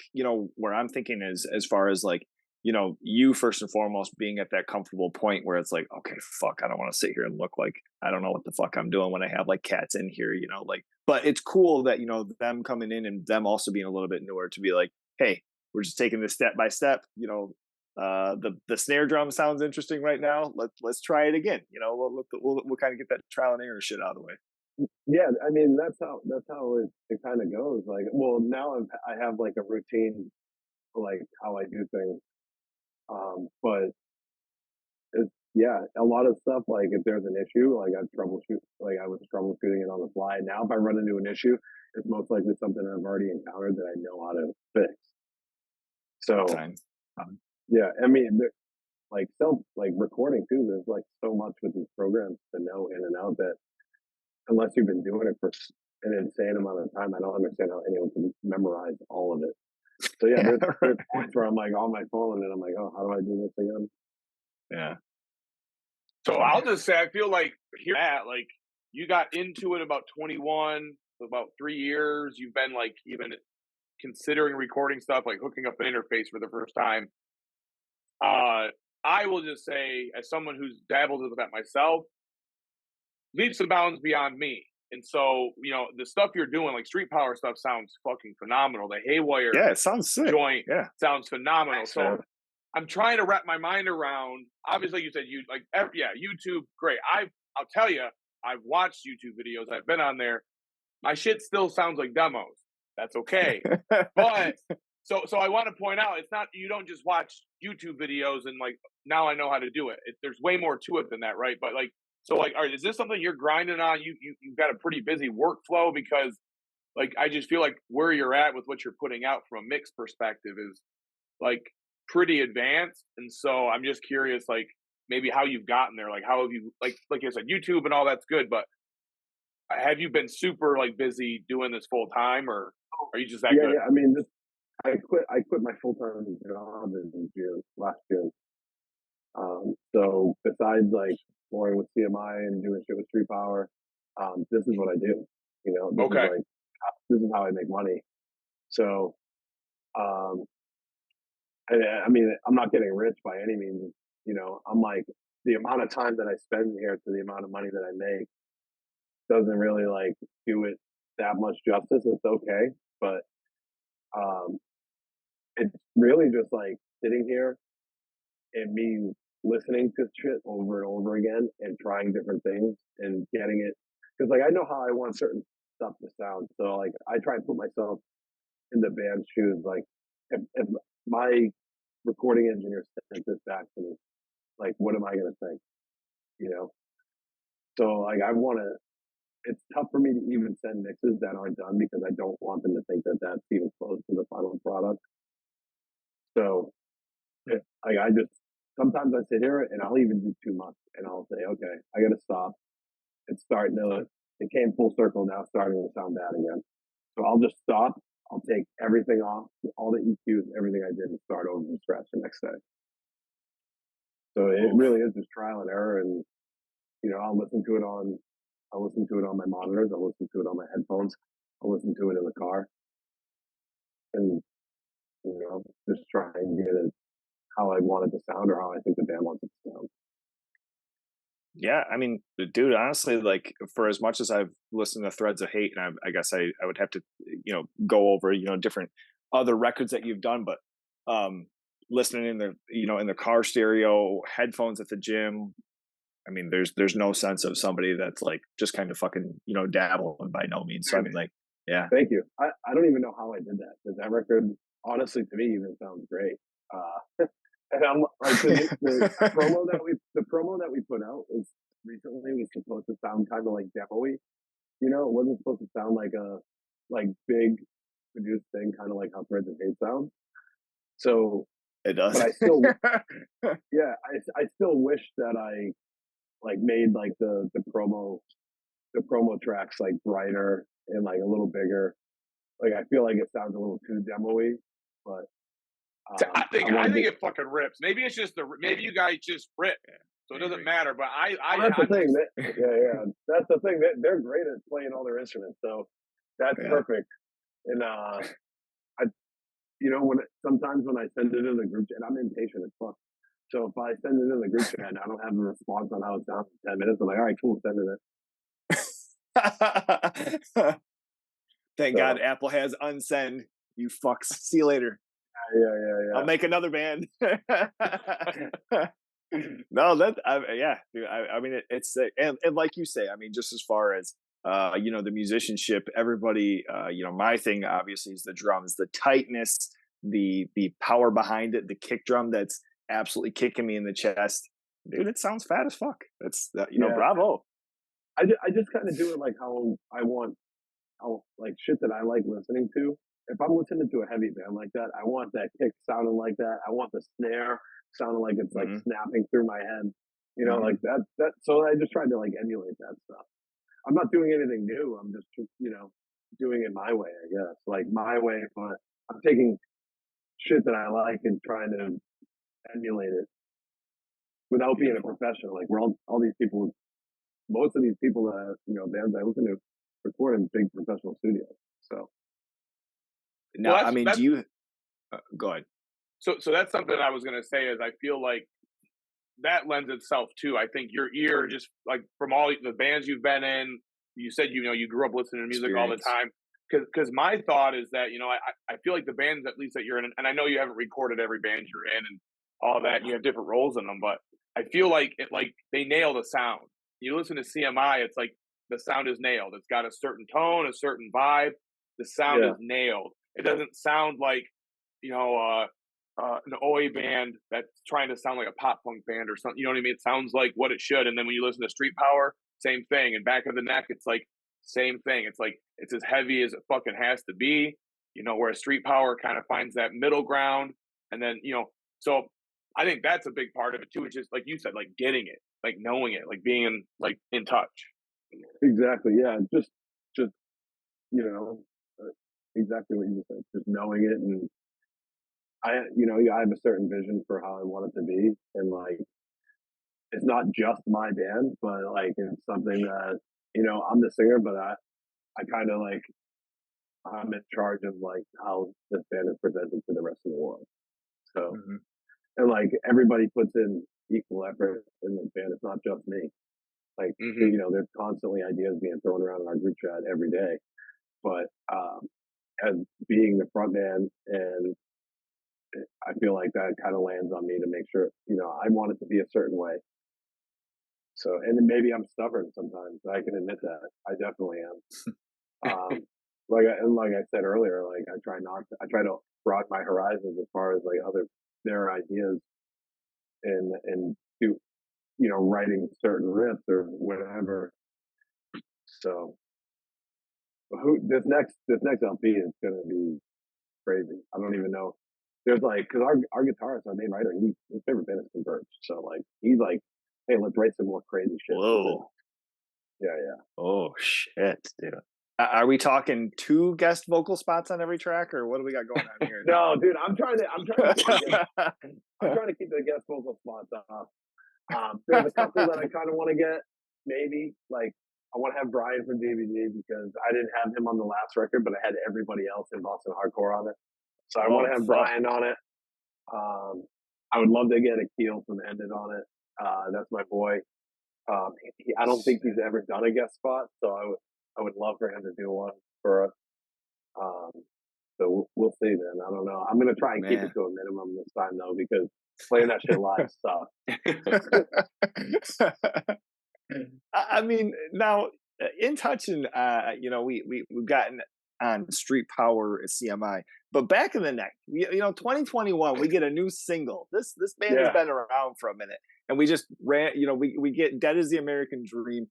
where I'm thinking is, as far as like you first and foremost being at that comfortable point where it's like, okay, fuck, I don't want to sit here and look like I don't know what the fuck I'm doing when I have like cats in here, like but it's cool that, them coming in and them also being a little bit newer to be like, hey, we're just taking this step by step. The snare drum sounds interesting right now. Let's try it again. We'll kind of get that trial and error shit out of the way. Yeah, I mean that's how it kind of goes. Like, well, now I have like a routine, like how I do things. But it's yeah, a lot of stuff. Like if there's an issue, like I was troubleshooting it on the fly. Now, if I run into an issue, it's most likely something I've already encountered that I know how to fix. So Time. yeah, I mean, like like recording too. There's like so much with these programs to know in and out that unless you've been doing it for an insane amount of time, I don't understand how anyone can memorize all of it. So yeah, there's points where I'm like on my phone and I'm like, oh, how do I do this again? Yeah. So I'll just say, I feel like like you got into it about 21, about 3 years. You've been like even considering recording stuff, like hooking up an interface for the first time. I will just say, as someone who's dabbled with that myself, leaps and bounds beyond me. And so, the stuff you're doing, like street power stuff, sounds fucking phenomenal. The Haywire Yeah, it sounds sick. joint Yeah. sounds phenomenal. Thanks, So man. I'm trying to wrap my mind around. Obviously, you said YouTube, great. I'll tell you, I've watched YouTube videos. I've been on there. My shit still sounds like demos. That's okay. But so I want to point out, it's not, you don't just watch YouTube videos and like, now I know how to do it. There's way more to it than that, right? But like, so like, is this something you're grinding on? You've got a pretty busy workflow, because like I just feel like where you're at with what you're putting out from a mix perspective is like pretty advanced. And so I'm just curious, like maybe how you've gotten there. Like how have you, like I said, YouTube and all that's good, but have you been super like busy doing this full time, or are you just that good? Yeah. I mean, I quit my full time job in June last June. So besides like touring with CMI and doing shit with Street Power, this is what I do. Okay. This is how I make money. So, um, I mean, I'm not getting rich by any means. I'm like the amount of time that I spend here to the amount of money that I make doesn't really like do it that much justice. It's okay, but um, it's really just like sitting here and me listening to shit over and over again and trying different things and getting it because like I know how I want certain stuff to sound. So like I try and put myself in the band's shoes. Like if my recording engineer sent this back to me, like what am I gonna think? You know? So like I wanna it's tough for me to even send mixes that aren't done because I don't want them to think that that's even close to the final product. So like I just sometimes I sit here and I'll even do too much and I'll say, okay, I gotta stop. It's starting to it came full circle now, starting to sound bad again. So I'll just stop. I'll take everything off, all the EQs, everything I did, and start over from scratch the next day. So it really is just trial and error, and I'll listen to it on my monitors. I'll listen to it on my headphones. I'll listen to it in the car, and just try and get it how I want it to sound or how I think the band wants it to sound. Yeah, I mean, dude, honestly, like for as much as I've listened to Threads of Hate, and I guess I would have to, go over, different other records that you've done, but listening in the car stereo, headphones at the gym. I mean, there's no sense of somebody that's like just kind of fucking, dabbling by no means. So I mean, like, yeah. Thank you. I don't even know how I did that because that record, honestly, to me, even sounds great. And I'm like the promo that we put out was supposed to sound kind of like demo-y. It wasn't supposed to sound like a big produced thing, kind of like how Threads of Hate sounds. So it does. But I still, yeah, I still wish that I like made like the promo tracks like brighter and like a little bigger. Like I feel like it sounds a little too demo-y, but I think it fucking rips. Maybe it's just maybe you guys just rip, so it doesn't matter. But that's the thing. That's the thing. That they're great at playing all their instruments, so that's perfect. And sometimes when I send it in the group chat, I'm impatient as fuck. So if I send it in the group chat and I don't have a response on how it sounds in 10 minutes, I'm like, all right, cool, send it in. Thank So, God Apple has unsend. You fucks. See you later. yeah. I'll make another band. No, dude. I mean, it's sick, and like you say, I mean, just as far as the musicianship, everybody, my thing obviously is the drums, the tightness, the power behind it, the kick drum that's absolutely kicking me in the chest, dude. It sounds fat as fuck. That's bravo. I just kind of do it like how I want, how like shit that I like listening to. If I'm listening to a heavy band like that, I want that kick sounding like that. I want the snare sounding like it's like snapping through my head. Like that. So I just tried to like emulate that stuff. I'm not doing anything new. I'm just doing it my way, I guess. Like my way, but I'm taking shit that I like and trying to emulate it without being a professional. Like we're all these people, most of these people that bands I listen to record in big professional studios. So now, Well, I mean, do you go ahead? So that's something I was gonna say is I feel like that lends itself to, I think, your ear, just like from all the bands you've been in. You said you grew up listening to music all the Experience. time. Because my thought is that I feel like the bands at least that you're in, and I know you haven't recorded every band you're in and all that, and you have different roles in them, but I feel like they nail the sound. You listen to CMI, it's like the sound is nailed. It's got a certain tone, a certain vibe. The sound yeah, is nailed. It doesn't sound like you know an OA band that's trying to sound like a pop punk band or something. You know what I mean? It sounds like what it should. And then when you listen to Street Power, same thing. And Back of the Neck, it's like same thing. It's like it's as heavy as it fucking has to be. Whereas Street Power kind of finds that middle ground. And then so I think that's a big part of it too. It's just like you said, like getting it, like knowing it, like being like in touch. exactly. Yeah, just you know, exactly what you said. Just knowing it, and I have a certain vision for how I want it to be, and like it's not just my band, but like it's something that I'm the singer, but I kind of like I'm in charge of like how this band is presented to the rest of the world. So Mm-hmm. and like everybody puts in equal effort in the band. It's not just me. Like Mm-hmm. there's constantly ideas being thrown around in our group chat every day. But as being the front man, and I feel like that kind of lands on me to make sure I want it to be a certain way. So and then maybe I'm stubborn sometimes. I can admit that. I definitely am. Like I said earlier, like I try to broaden my horizons as far as like their ideas and do writing certain riffs or whatever. So this next LP is gonna be crazy. I don't even know. There's like because our guitarist, our main writer, his favorite band is Converge. So like he's like, hey, let's write some more crazy shit. Whoa. Yeah. Oh shit, dude. Are we talking 2 guest vocal spots on every track, or what do we got going on here? No, dude, I'm trying to keep the guest vocal spots off. There's a couple that I kind of want to get, maybe. Like, I want to have Brian from DVD because I didn't have him on the last record, but I had everybody else in Boston Hardcore on it. So I want to have Brian on it. I would love to get Akil from Ended on it. That's my boy. I don't think he's ever done a guest spot, so I would love for him to do one for us. Um, so we'll see, man. I don't know. I'm gonna try and keep it to a minimum this time though, because playing that shit live sucks. I mean, now in touching, we've gotten on Street Power at CMI, but Back in the Neck, 2021, we get a new single. This band has been around for a minute, and we just ran. We get Dead is the American Dream.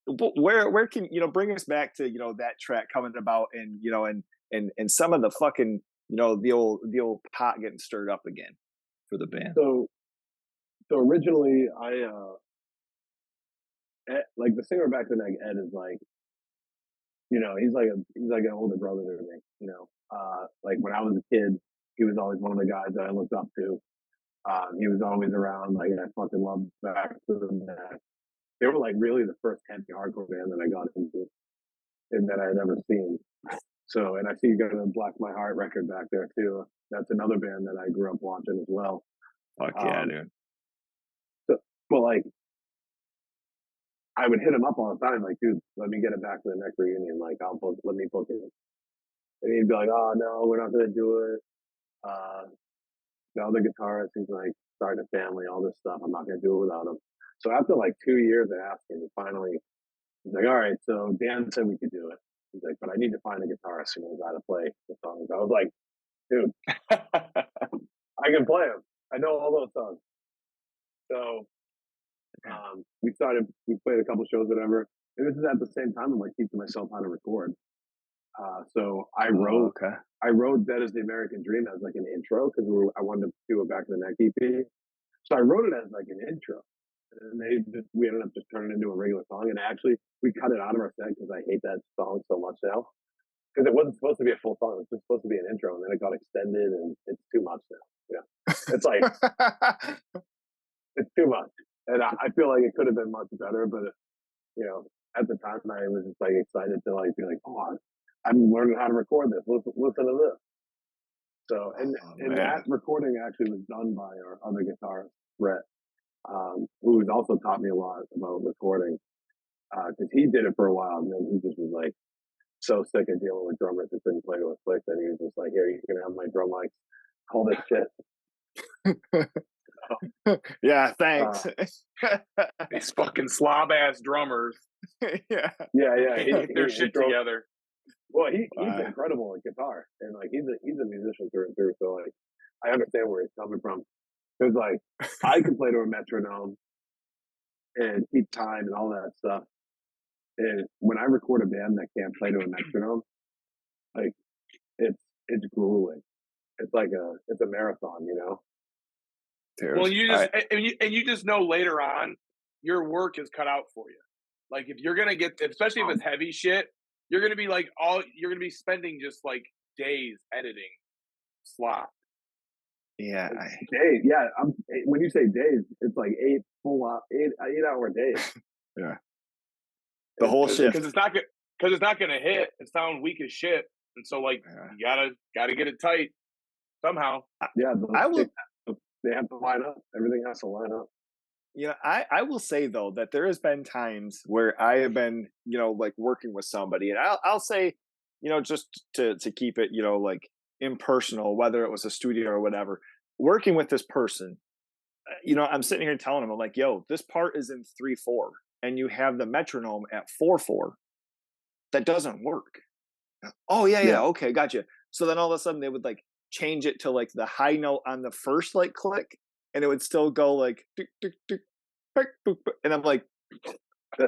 But where can bring us back to that track coming about, and some of the fucking the old pot getting stirred up again for the band. So originally like the singer Back in the Neck, Ed, is like, he's like an older brother to me. Like when I was a kid, he was always one of the guys that I looked up to. He was always around. Like I fucking loved Back to the Neck. They were like really the first heavy hardcore band that I got into and that I had ever seen. So, and I see you got a Black My Heart record back there too. That's another band that I grew up watching as well. Fuck yeah, dude. So, but like, I would hit him up all the time, like, dude, let me get it Back to the Neck reunion. Like, let me book it. And he'd be like, "Oh no, we're not gonna do it." The other guitarist, he's like starting a family, all this stuff. I'm not gonna do it without him. So after like 2 years of asking, he finally he's like, "All right, so Dan said we could do it." He's like, "But I need to find a guitarist who knows how to play the songs." I was like, "Dude, I can play them. I know all those songs." So we played a couple shows, whatever. And this is at the same time I'm like teaching myself how to record. So I wrote "Dead Is the American Dream" as like an intro because I wanted to do a Back to the Neck EP. So I wrote it as like an intro, and we ended up just turning it into a regular song. And actually, we cut it out of our set because I hate that song so much now because it wasn't supposed to be a full song; it was just supposed to be an intro, and then it got extended, and it's too much now. Yeah, it's like it's too much, and I feel like it could have been much better, but at the time I was just like excited to like be like, "Oh, I'm learning how to record this. Listen to this." So, and that recording actually was done by our other guitarist, Brett, who's also taught me a lot about recording, because he did it for a while, and then he just was like so sick of dealing with drummers that didn't play to a click that he was just like, "Here, you can have my drum mics, call this shit." Yeah, thanks. These fucking slob ass drummers. Yeah. Get their shit together. Well, he's incredible at guitar, and like he's a musician through and through. So like, I understand where he's coming from. Because like I can play to a metronome and keep time and all that stuff. And when I record a band that can't play to a metronome, like it's grueling. It's like it's a marathon, you know. Well, you just know later on your work is cut out for you. Like if you're gonna get, especially if it's heavy shit, you're gonna be like you're gonna be spending just like days editing slop. Yeah, days. Yeah, when you say days, it's like 8-hour days. Yeah, the whole shift because it's not gonna hit. It sounds weak as shit, and so like you gotta get it tight somehow. Yeah, they have to line up. Everything has to line up. Yeah, I will say though that there has been times where I have been, like working with somebody, and I'll say, just to keep it, like impersonal, whether it was a studio or whatever, working with this person, I'm sitting here telling them, I'm like, yo, this part is in 3/4, and you have the metronome at 4/4. That doesn't work. Oh yeah, okay, gotcha. So then all of a sudden they would like change it to like the high note on the first like click, and it would still go like, and I'm like,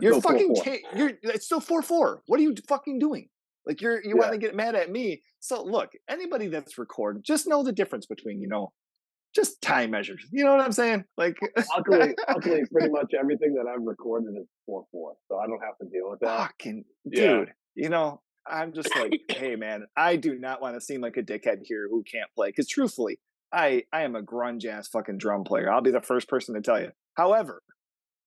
you're fucking it's still 4/4. What are you fucking doing? Like you want to get mad at me? So look, anybody that's recording, just know the difference between just time measures. You know what I'm saying? Like, luckily, pretty much everything that I've recorded is 4/4, so I don't have to deal with that. Fucking dude, I'm just like, hey man, I do not want to seem like a dickhead here who can't play. Because truthfully, I am a grunge ass fucking drum player. I'll be the first person to tell you. However,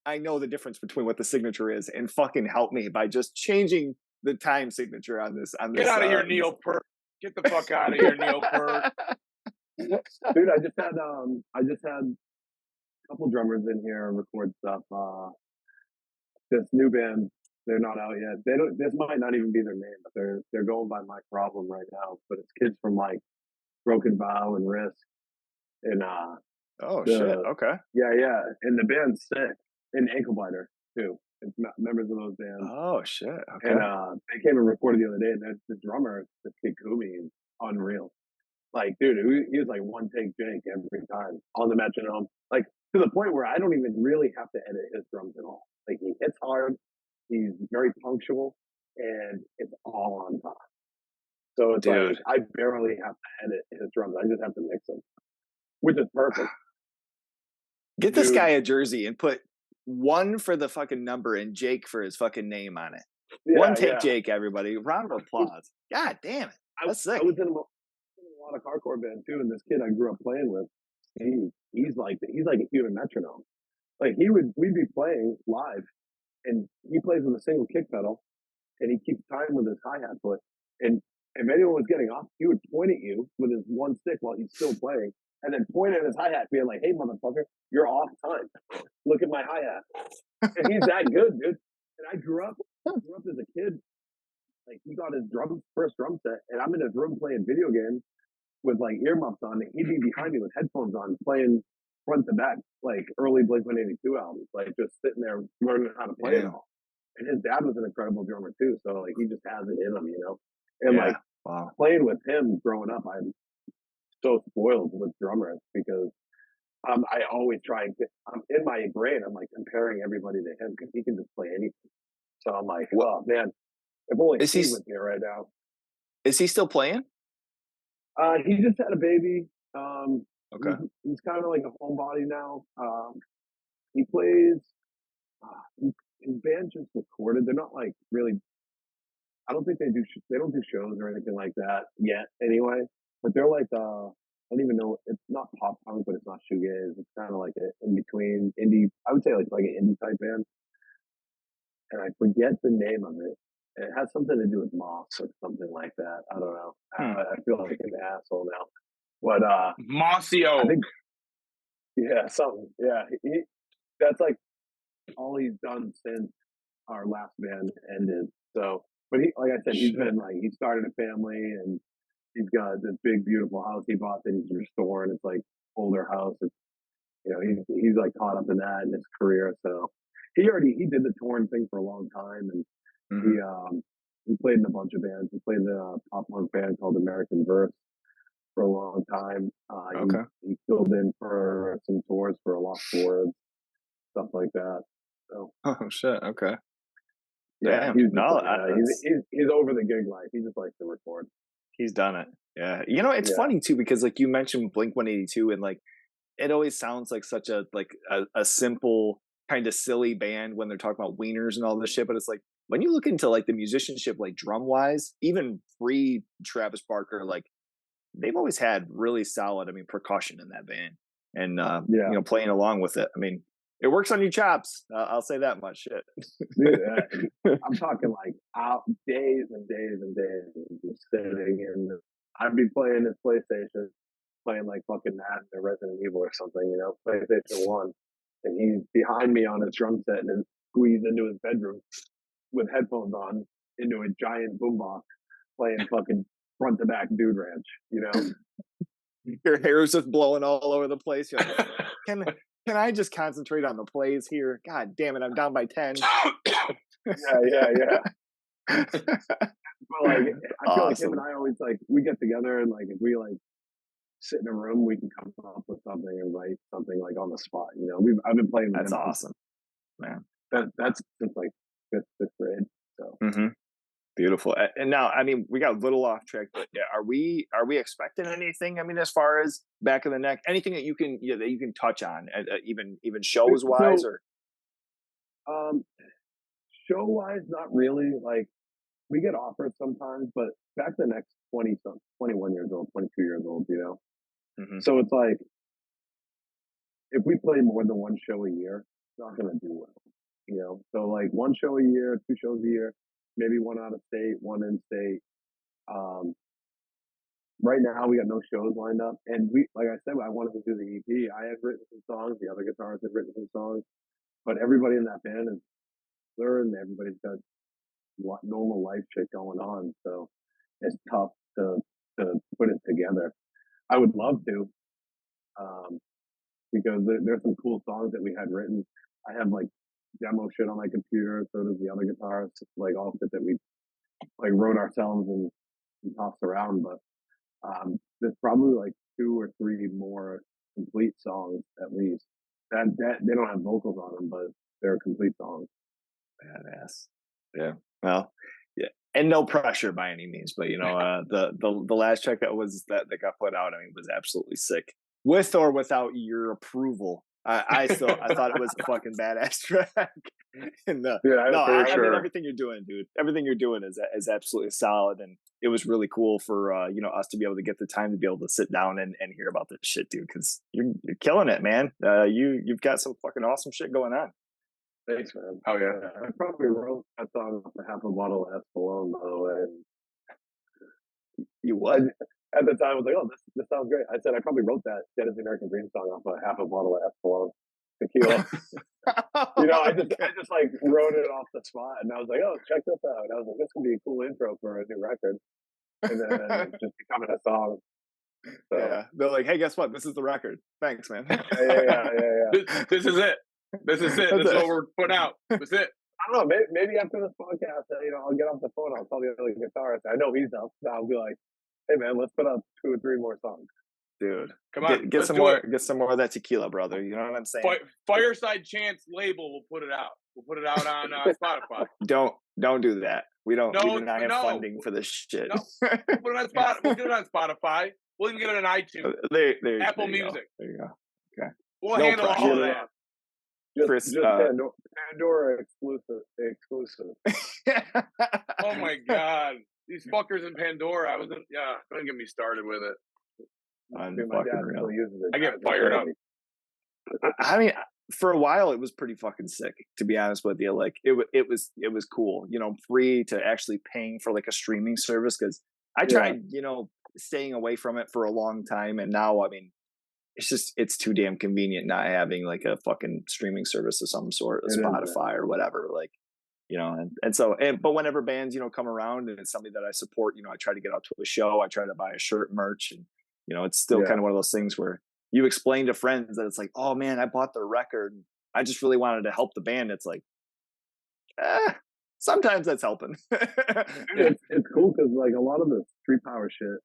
I know the difference between what the signature is, and fucking help me by just changing the time signature on this. Get out of here, Neil Peart. Get the fuck out of here, Neil Peart. Dude, I just had a couple drummers in here record stuff. This new band, they're not out yet. This might not even be their name, but they're going by My Problem right now. But it's kids from like Broken Bow and Risk, and shit, okay, yeah, and the band's sick, and Ankle Biter too. It's members of those bands. Oh shit, okay. And they came and recorded the other day, and the drummer, this kid Kumi, is unreal. Like, dude, he was like one take Jake every time on the metronome, like to the point where I don't even really have to edit his drums at all. Like he hits hard, he's very punctual, and it's all on time. So it's like I barely have to edit his drums. I just have to mix them, which is perfect. Get this guy a jersey and put 1 for the fucking number and Jake for his fucking name on it. Yeah, one take Jake, everybody. Round of applause. God damn it. That's sick. I was in a lot of hardcore band too, and this kid I grew up playing with, he's like a human metronome. Like we'd be playing live, and he plays with a single kick pedal, and he keeps time with his hi-hat foot. And if anyone was getting off, he would point at you with his one stick while he's still playing, and then point at his hi-hat, being like, "Hey, motherfucker, you're off time. Look at my hi-hat." And he's that good, dude. And I grew up as a kid like he got his first drum set, and I'm in his room playing video games with like earmuffs on, and he'd be behind me with headphones on, playing front to back like early Blink-182 albums, like just sitting there learning how to play it all. And his dad was an incredible drummer too, so like he just has it in him, you know. And like playing with him growing up, I'm so spoiled with drummers because I always try and I'm in my brain, I'm like comparing everybody to him because he can just play anything. So I'm like, oh man, if only Steve was here right now. Is he still playing? He just had a baby. Okay. He's kind of like a homebody now. He plays. His band just recorded. They're not like really. I don't think they do. They don't do shows or anything like that yet. Anyway, but they're like. I don't even know. It's not pop punk, but it's not shoegaze. It's kind of like an in between indie. I would say like an indie type band. And I forget the name of it. It has something to do with moss or something like that. I don't know. I feel like an asshole now. But Mossio. I think, yeah, something. Yeah, that's like all he's done since our last band ended. So, but he, like I said, he's been like he started a family and he's got this big beautiful house he bought that he's restoring. It's like older house. It's, you know, he's like caught up in that in his career. So he did the touring thing for a long time, and he played in a bunch of bands. He played in a pop punk band called American Verse for a long time. He filled in for some tours for a Lost Words, stuff like that. So oh shit, okay. Yeah, he's over the gig life. He just likes to record. He's done it. Yeah, you know, it's funny too because like you mentioned Blink-182, and like it always sounds like such a simple kind of silly band when they're talking about wieners and all this shit, but it's like when you look into like the musicianship, like drum wise, even pre Travis Barker, like they've always had really solid, I mean, percussion in that band, and you know, playing along with it. I mean, it works on your chops. I'll say that much. Shit. Dude, I'm talking like out days and days and days, just sitting and I'd be playing this PlayStation, playing like fucking Madden or Resident Evil or something, you know, PlayStation 1. And he's behind me on his drum set and then squeezed into his bedroom with headphones on into a giant boombox playing fucking front to back Dude Ranch, you know? Your hair's just blowing all over the place. You're like, can I just concentrate on the plays here? God damn it, I'm down by 10. Yeah. But like, I feel like him and I always like we get together and like if we like sit in a room, we can come up with something and write something like on the spot. You know, I've been playing. That's awesome, man. That's since like fifth grade. So beautiful. And now, I mean, we got a little off track, but are we expecting anything? I mean, as far as back of the neck, anything that you can touch on, even shows wise, or show wise, not really. Like we get offers sometimes, but back to the next 21 years old, 22 years old, you know. So it's like if we play more than one show a year, it's not going to do well, you know. So like one show a year, 2 shows a year, maybe one out of state, one in state. Right now we got no shows lined up, and we, like I said, I wanted to do the EP. I had written some songs, the other guitarists had written some songs, but everybody in that band is learned. Everybody's got normal life shit going on, so it's tough to put it together. I would love to, because there's some cool songs that we had written. I have like demo shit on my computer, so does the other guitarists, like all shit that we like wrote ourselves and tossed around. But there's probably like 2 or 3 more complete songs at least. That they don't have vocals on them, but they're complete songs. Badass. Yeah. Well, yeah, and no pressure by any means, but you know, the last track that got put out, I mean, was absolutely sick, with or without your approval. I thought it was a fucking badass track. And I mean, everything you're doing, dude, everything you're doing is absolutely solid, and it was really cool for you know, us to be able to get the time to be able to sit down and hear about this shit, dude, because you're killing it, man. You've got some fucking awesome shit going on. Thanks, man. Oh yeah, I probably wrote that song off half a bottle of Espolòn, by the way. You what? At the time, I was like, "Oh, this sounds great." I said I probably wrote that "Dead is the American Dream" song off half a bottle of Espolòn. tequila. I just like wrote it off the spot, and I was like, oh, check this out. And I was like, this would be a cool intro for a new record, and then it's just becoming a song. So. Yeah, they're like, hey, guess what? This is the record. Thanks, man. Yeah. This is it. This is it. This is what we're putting out. That's it. I don't know. Maybe after this podcast, I'll get off the phone. I'll call the other guitarist. I know he's up. So I'll be like, hey, man, let's put out 2 or 3 more songs. Dude, come on, get some more. Get some more of that tequila, brother. You know what I'm saying? Fireside Chants label will put it out. We'll put it out on Spotify. Don't do that. We do not have funding for this shit. No. We'll put it on Spotify. We'll get it on Spotify. We'll even get it on iTunes. Apple Music. There you go. Okay. We'll handle all of that. Just Pandora exclusive. Oh my God, these fuckers in Pandora. Don't get me started with it. My dad still uses it. I get fired up. I mean, for a while it was pretty fucking sick, to be honest with you. Like it was cool, free to actually paying for like a streaming service, because I tried, staying away from it for a long time, and now I mean, it's too damn convenient not having like a fucking streaming service of some sort, Spotify or whatever, like, but whenever bands, come around and it's something that I support, I try to get out to a show, I try to buy a shirt, merch, and it's still kind of one of those things where you explain to friends that it's like, oh man, I bought their record, I just really wanted to help the band. It's like, sometimes that's helping. It's cool because like a lot of the Street Power shit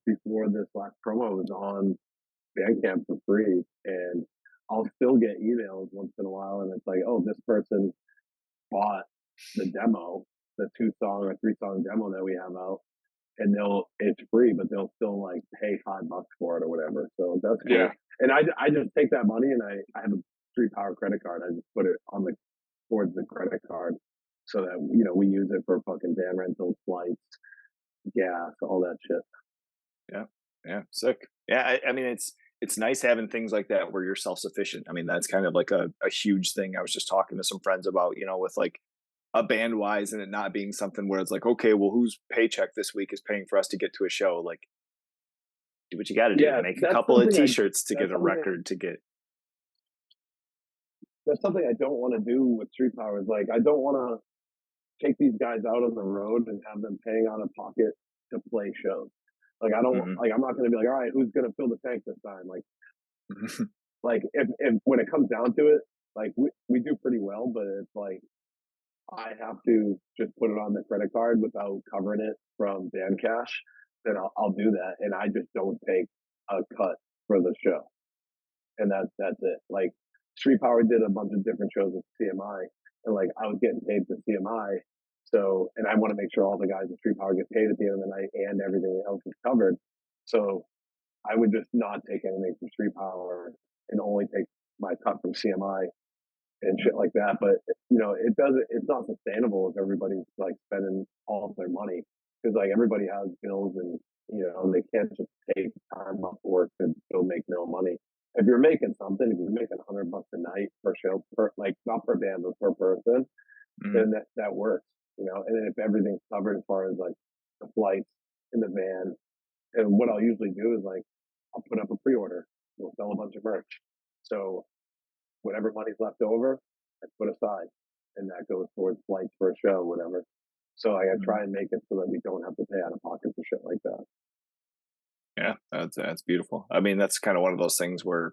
before this last promo was on Bandcamp for free, and I'll still get emails once in a while, and it's like, oh, this person bought the demo, the 2-song or 3-song demo that we have out, and it's free, but they'll still like pay $5 for it or whatever. So that's cool. Yeah. And I just take that money, and I have a Street Power credit card. I just put it towards the credit card, so that we use it for fucking van rentals, flights, gas, all that shit. Yeah, sick. Yeah, I mean, it's nice having things like that where you're self-sufficient. I mean, that's kind of like a huge thing. I was just talking to some friends about, with like a band wise, and it not being something where it's like, okay, well, whose paycheck this week is paying for us to get to a show? Like, do what you got to do. Yeah, make a couple of t-shirts to get a record to get. That's something I don't want to do with Street Power. Is like, I don't want to take these guys out on the road and have them paying out of pocket to play shows. Like, I don't like, I'm not going to be like, all right, who's going to fill the tank this time? Like, like if when it comes down to it, like we do pretty well, but it's like, I have to just put it on the credit card without covering it from band cash, then I'll do that. And I just don't take a cut for the show. And that's it. Like, Street Power did a bunch of different shows with CMI, and like I was getting paid for CMI. So, and I want to make sure all the guys at Street Power get paid at the end of the night and everything else is covered. So I would just not take anything from Street Power and only take my cut from CMI and shit like that. But it's not sustainable if everybody's like spending all of their money, because like everybody has bills, and they can't just take time off work and still make no money. If you're making something, if you're making $100 a night per show, like not per band but per person, then that works, And then if everything's covered as far as like the flights in the van, and what I'll usually do is like I'll put up a pre-order, we'll sell a bunch of merch, so whatever money's left over, I put aside, and that goes towards flights for a show, whatever. So I try and make it so that we don't have to pay out of pocket for shit like that. Yeah, that's beautiful. I mean, that's kind of one of those things where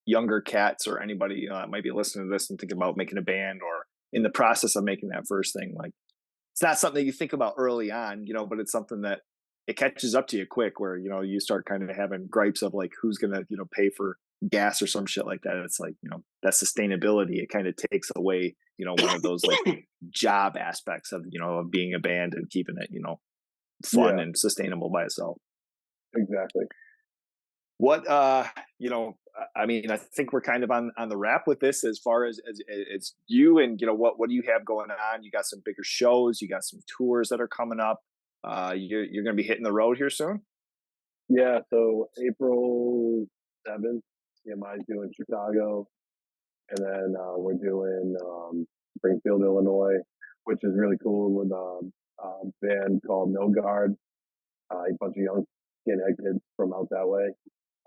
younger cats or anybody might be listening to this and thinking about making a band or in the process of making that first thing. Like, it's not something you think about early on, but it's something that it catches up to you quick, where you start kind of having gripes of like who's gonna pay for gas or some shit like that. It's like that sustainability, it kind of takes away one of those like job aspects of of being a band and keeping it fun and sustainable by itself. Exactly. What I mean, I think we're kind of on the wrap with this as far as you, and what do you have going on? You got some bigger shows, you got some tours that are coming up. You're going to be hitting the road here soon. Yeah, so April 7th, CMI's doing Chicago, and then we're doing Springfield, Illinois, which is really cool, with a band called No Guard, a bunch of young skinhead kids from out that way.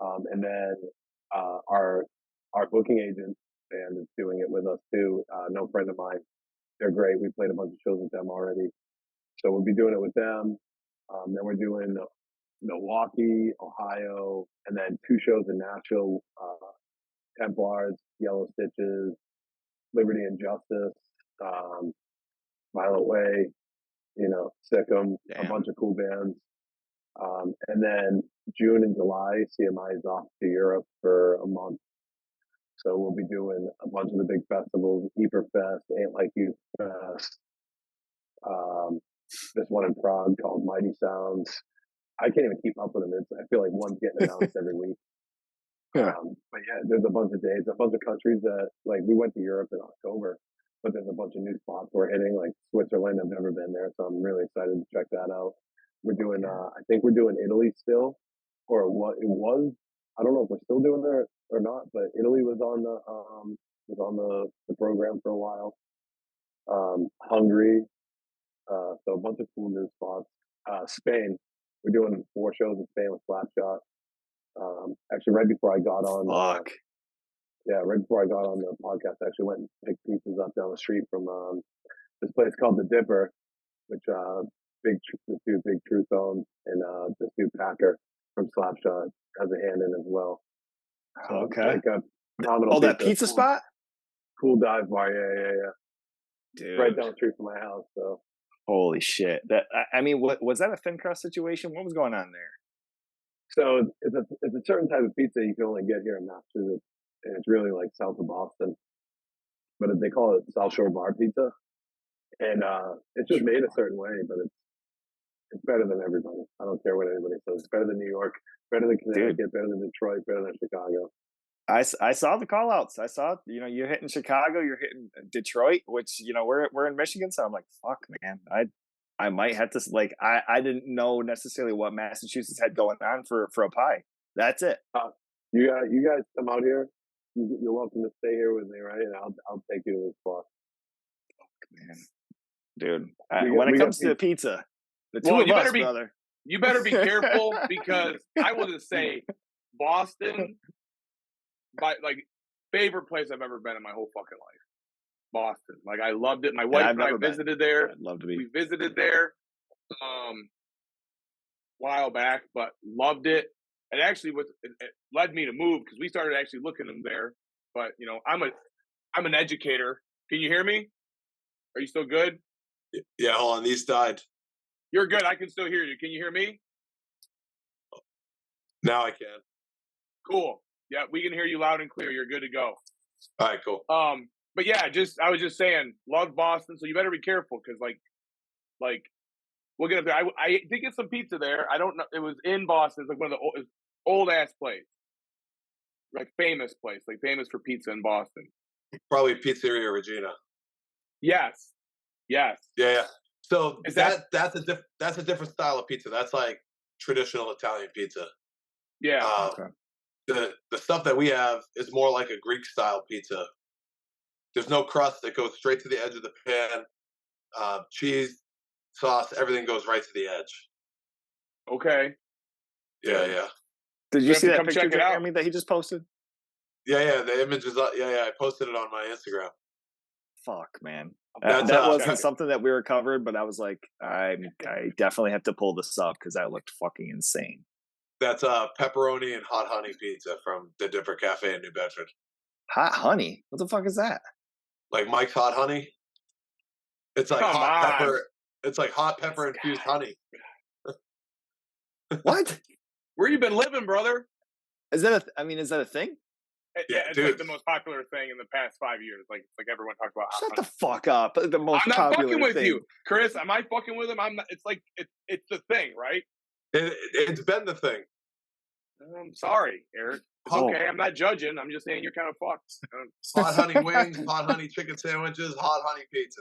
And then our our booking agent band is doing it with us too. No friend of mine. They're great. We played a bunch of shows with them already. So we'll be doing it with them. Then we're doing Milwaukee, Ohio, and then 2 shows in Nashville, Templars, Yellow Stitches, Liberty and Justice, Violent Way, Sikkim, a bunch of cool bands. And then June and July, CMI is off to Europe for a month. So we'll be doing a bunch of the big festivals, Fest, Ain't Like You Fest, this one in Prague called Mighty Sounds. I can't even keep up with them. I feel like one's getting announced every week. Yeah. But yeah, there's a bunch of days, a bunch of countries that, like, we went to Europe in October, but there's a bunch of new spots we're hitting, like Switzerland. I've never been there, so I'm really excited to check that out. We're doing, I think we're doing Italy still, or what it was. I don't know if we're still doing there or not, but Italy was on the program for a while. Hungary, so a bunch of cool new spots. Spain, we're doing 4 shows in Spain with Slapshot. Actually, right before I got on, right before I got on the podcast, I actually went and picked pizzas up down the street from this place called The Dipper, which this dude Big Truth owns, and this dude Packer from Slapshot has a hand in as well. Okay. Phenomenal that pizza spot? Cool dive bar, yeah. Dude. Right down the street from my house. So. Holy shit! What was that, a thin crust situation? What was going on there? So it's a certain type of pizza you can only get here in Massachusetts, and it's really like south of Boston. But they call it South Shore Bar Pizza, and it's just made a certain way. But it's better than everybody. I don't care what anybody says. It's better than New York, better than Connecticut, better than Detroit, better than Chicago. I saw the call outs. I saw, you're hitting Chicago, you're hitting Detroit, which, we're in Michigan. So I'm like, fuck, man, I might have to, like, I didn't know necessarily what Massachusetts had going on for a pie. That's it. You guys come out here. You're welcome to stay here with me, right? And I'll take you to this spot. Fuck, man. Dude, when it comes to the pizza, the two of us, brother. You better be careful, because I will just say Boston, favorite place I've ever been in my whole fucking life. Boston. Like, I loved it. My wife and I visited there. I'd love to be. We visited there a while back, but loved it. And actually it led me to move, because we started actually looking them there. But I'm an educator. Can you hear me? Are you still good? Yeah, hold on. These died. You're good. I can still hear you. Can you hear me? Now I can. Cool. Yeah, we can hear you loud and clear. You're good to go. All right, cool. But yeah, I was just saying, love Boston, so you better be careful, because like we'll get up there. I did get some pizza there. I don't know. It was in Boston. It's like one of the old ass place, like famous place, like famous for pizza in Boston. Probably Pizzeria Regina. Yes. Yeah. So that's a different style of pizza. That's like traditional Italian pizza. Yeah. Okay. The stuff that we have is more like a Greek style pizza. There's no crust. It goes straight to the edge of the pan. Cheese, sauce, everything goes right to the edge. Okay. Yeah. Did you see that picture, Jeremy, that he just posted? Yeah. The image is up. Yeah. I posted it on my Instagram. Fuck, man. That wasn't something that we were covered, but I was like, I definitely have to pull this up, because that looked fucking insane. That's pepperoni and hot honey pizza from the Dipper Cafe in New Bedford. Hot honey? What the fuck is that? Like Mike's Hot Honey? It's like hot pepper. It's like hot pepper infused honey. What? Where you been living, brother? Is that a thing? Yeah, it's like the most popular thing in the past 5 years. Like everyone talks about. Shut the fuck up. The most popular thing. I'm not fucking with you, Chris. Am I fucking with him? I'm not. It's like it's the thing, right? It's been the thing. I'm sorry, Eric. It's okay. I'm not judging. I'm just saying you're kind of fucked. Hot honey wings, hot honey chicken sandwiches, hot honey pizza.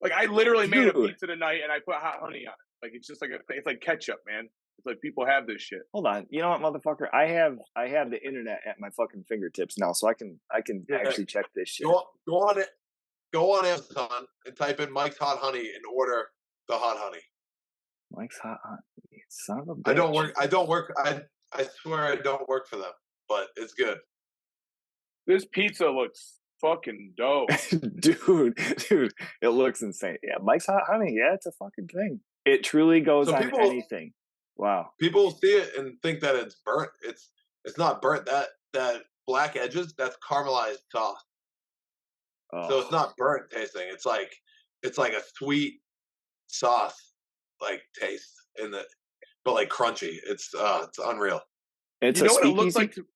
Like, I literally made a pizza tonight and I put hot honey on it. Like, it's just like it's like ketchup, man. It's like people have this shit. Hold on. You know what, motherfucker? I have the internet at my fucking fingertips now, so I can actually check this shit. Go on Amazon and type in Mike's Hot Honey and order the hot honey. Mike's Hot Honey. Son of a bitch. I swear I don't work for them, but it's good. This pizza looks fucking dope. dude, it looks insane. Yeah, Mike's Hot Honey. Yeah, it's a fucking thing. It truly goes So on people- anything. Wow. People will see it and think that it's burnt. It's not burnt. That black edges, that's caramelized sauce. Oh. So it's not burnt tasting. It's like a sweet sauce like taste but like crunchy. It's unreal. It's You a know what it looks speakeasy? like?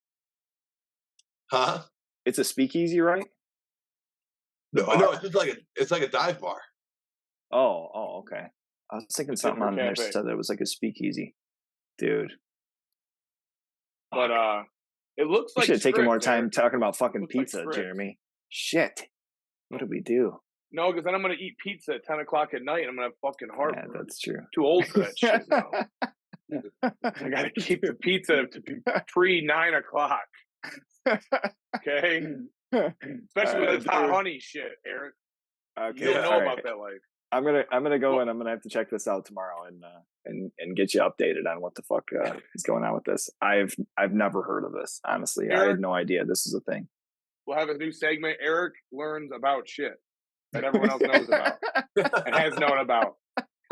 Huh? It's a speakeasy, right? No, bar? no, it's like a dive bar. Oh, okay. I was thinking It's something on different there cafe. said that it was like a speakeasy. Dude. But it looks We like should have taken more Strips, time Eric. talking about fucking Looks like pizza, Strips. Jeremy. Shit. What did we do? No, because then I'm gonna eat pizza at 10 o'clock at night, and I'm gonna have fucking Yeah, heartburn. that's true. Too old for that shit now. I gotta keep the pizza to be pre 9 o'clock. Okay, especially with this hot honey shit, Eric. Okay, You don't know all about right. that life. I'm gonna go and I'm gonna have to check this out tomorrow and get you updated on what the fuck is going on with this. I've never heard of this, honestly. I Eric? had no idea this is a thing. We'll have a new segment. Eric learns about shit that everyone else knows about and has known about.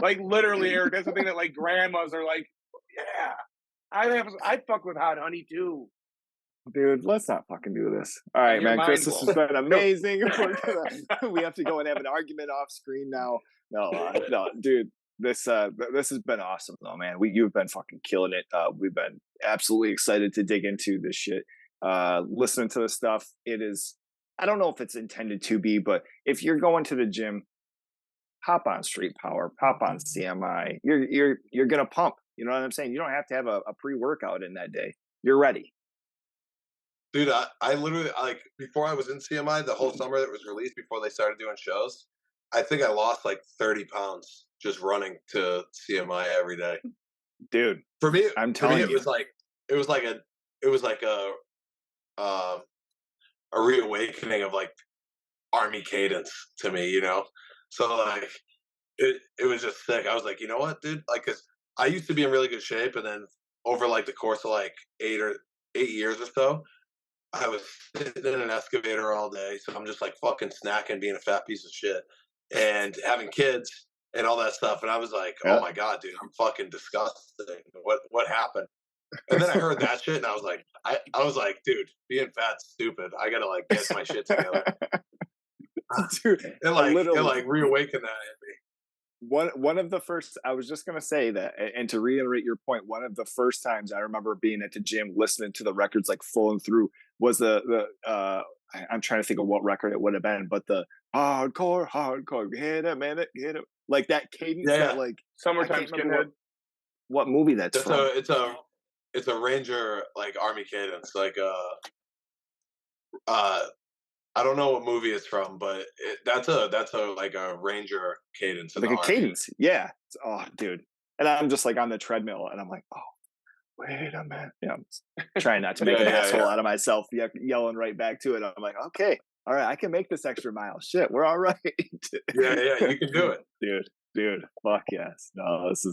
Like literally, Eric. That's the thing that like grandmas are like, yeah, I fuck with hot honey too. Dude, let's not fucking do this. All right, Your man, Chris, mind this has blown. been amazing. We have to go and have an argument off screen now. No, dude, this has been awesome though, man. You've been fucking killing it. We've been absolutely excited to dig into this shit. Listening to this stuff, it is. I don't know if it's intended to be, but if you're going to the gym, hop on Street Power, hop on CMI. You're gonna pump. You know what I'm saying? You don't have to have a pre-workout in that day. You're ready. Dude, I literally, like, before I was in CMI, the whole summer that was released before they started doing shows, I think I lost like 30 pounds just running to CMI every day. Dude, For me, I'm telling it you. was like a reawakening of like army cadence to me, you know? So like it was just sick. I was like, you know what, dude? Like, 'cause I used to be in really good shape, and then over like the course of like 8 years or so, I was sitting in an excavator all day, so I'm just like fucking snacking, being a fat piece of shit, and having kids and all that stuff. And I was like, Yeah. oh my god, dude, I'm fucking disgusting. What happened? And then I heard that shit, and I was like, I was like, dude, being fat's stupid. I gotta like get my shit together. Dude, It like reawakened that in me. one of the first, I was just gonna say that, and to reiterate your point, one of the first times I remember being at the gym listening to the records like flowing through was I'm trying to think of what record it would have been, but the hardcore, hit it, man, hit it, like that cadence, Yeah. that like Summertime I can't remember Skinhead. what movie that's from. It's a Ranger like army cadence, like I don't know what movie it's from, but that's a like a Ranger cadence, in Like the a Army. cadence, yeah. Oh, dude, and I'm just like on the treadmill, and I'm like, oh, wait a minute. Yeah, I'm trying not to make an asshole out of myself, yelling right back to it. I'm like, okay, all right, I can make this extra mile. Shit, we're all right. Yeah, you can do it, dude. Fuck yes. No, this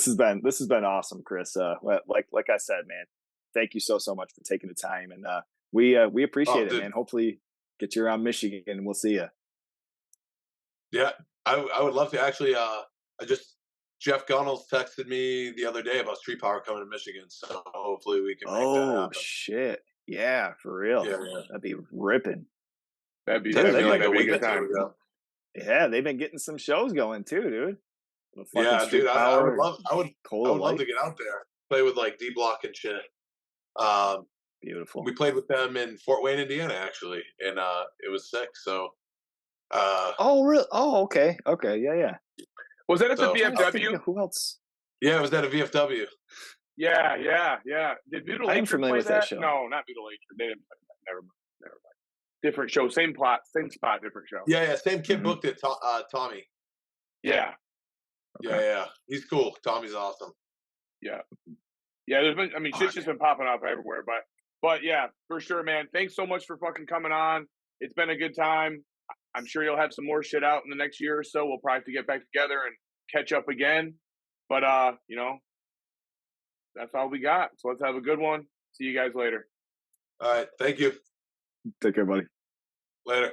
has been awesome, Chris. Like I said, man, thank you so much for taking the time, and we appreciate it, dude. man. Hopefully, get you around Michigan, and we'll see you. Yeah, I would love to actually. Jeff Gunnels texted me the other day about Street Power coming to Michigan, so hopefully we can make that happen. Shit, yeah, for real. Yeah. That'd be ripping. That'd be Dude, like a a week good or time. ago. Yeah, they've been getting some shows going too, dude. Yeah, Street dude, I would love to Light. get out there, play with like D Block and shit. Beautiful. We played with them in Fort Wayne, Indiana, actually, and it was sick. So, Oh, really? Oh, okay, yeah. Was that at the So- VFW? Who else? yeah, it was at a VFW. Yeah. Did I'm Mutilation familiar play with that show. No, not Mutilation. They didn't play that. Never mind. Different show, same plot, same spot, different show. Yeah, same kid Mhm. booked it. Tommy. Yeah. Yeah, he's cool. Tommy's awesome. Yeah, there's been, shit's just been popping up everywhere, but yeah, for sure, man. Thanks so much for fucking coming on. It's been a good time. I'm sure you'll have some more shit out in the next year or so. We'll probably have to get back together and catch up again. But that's all we got. So let's have a good one. See you guys later. All right, thank you. Take care, buddy. Later.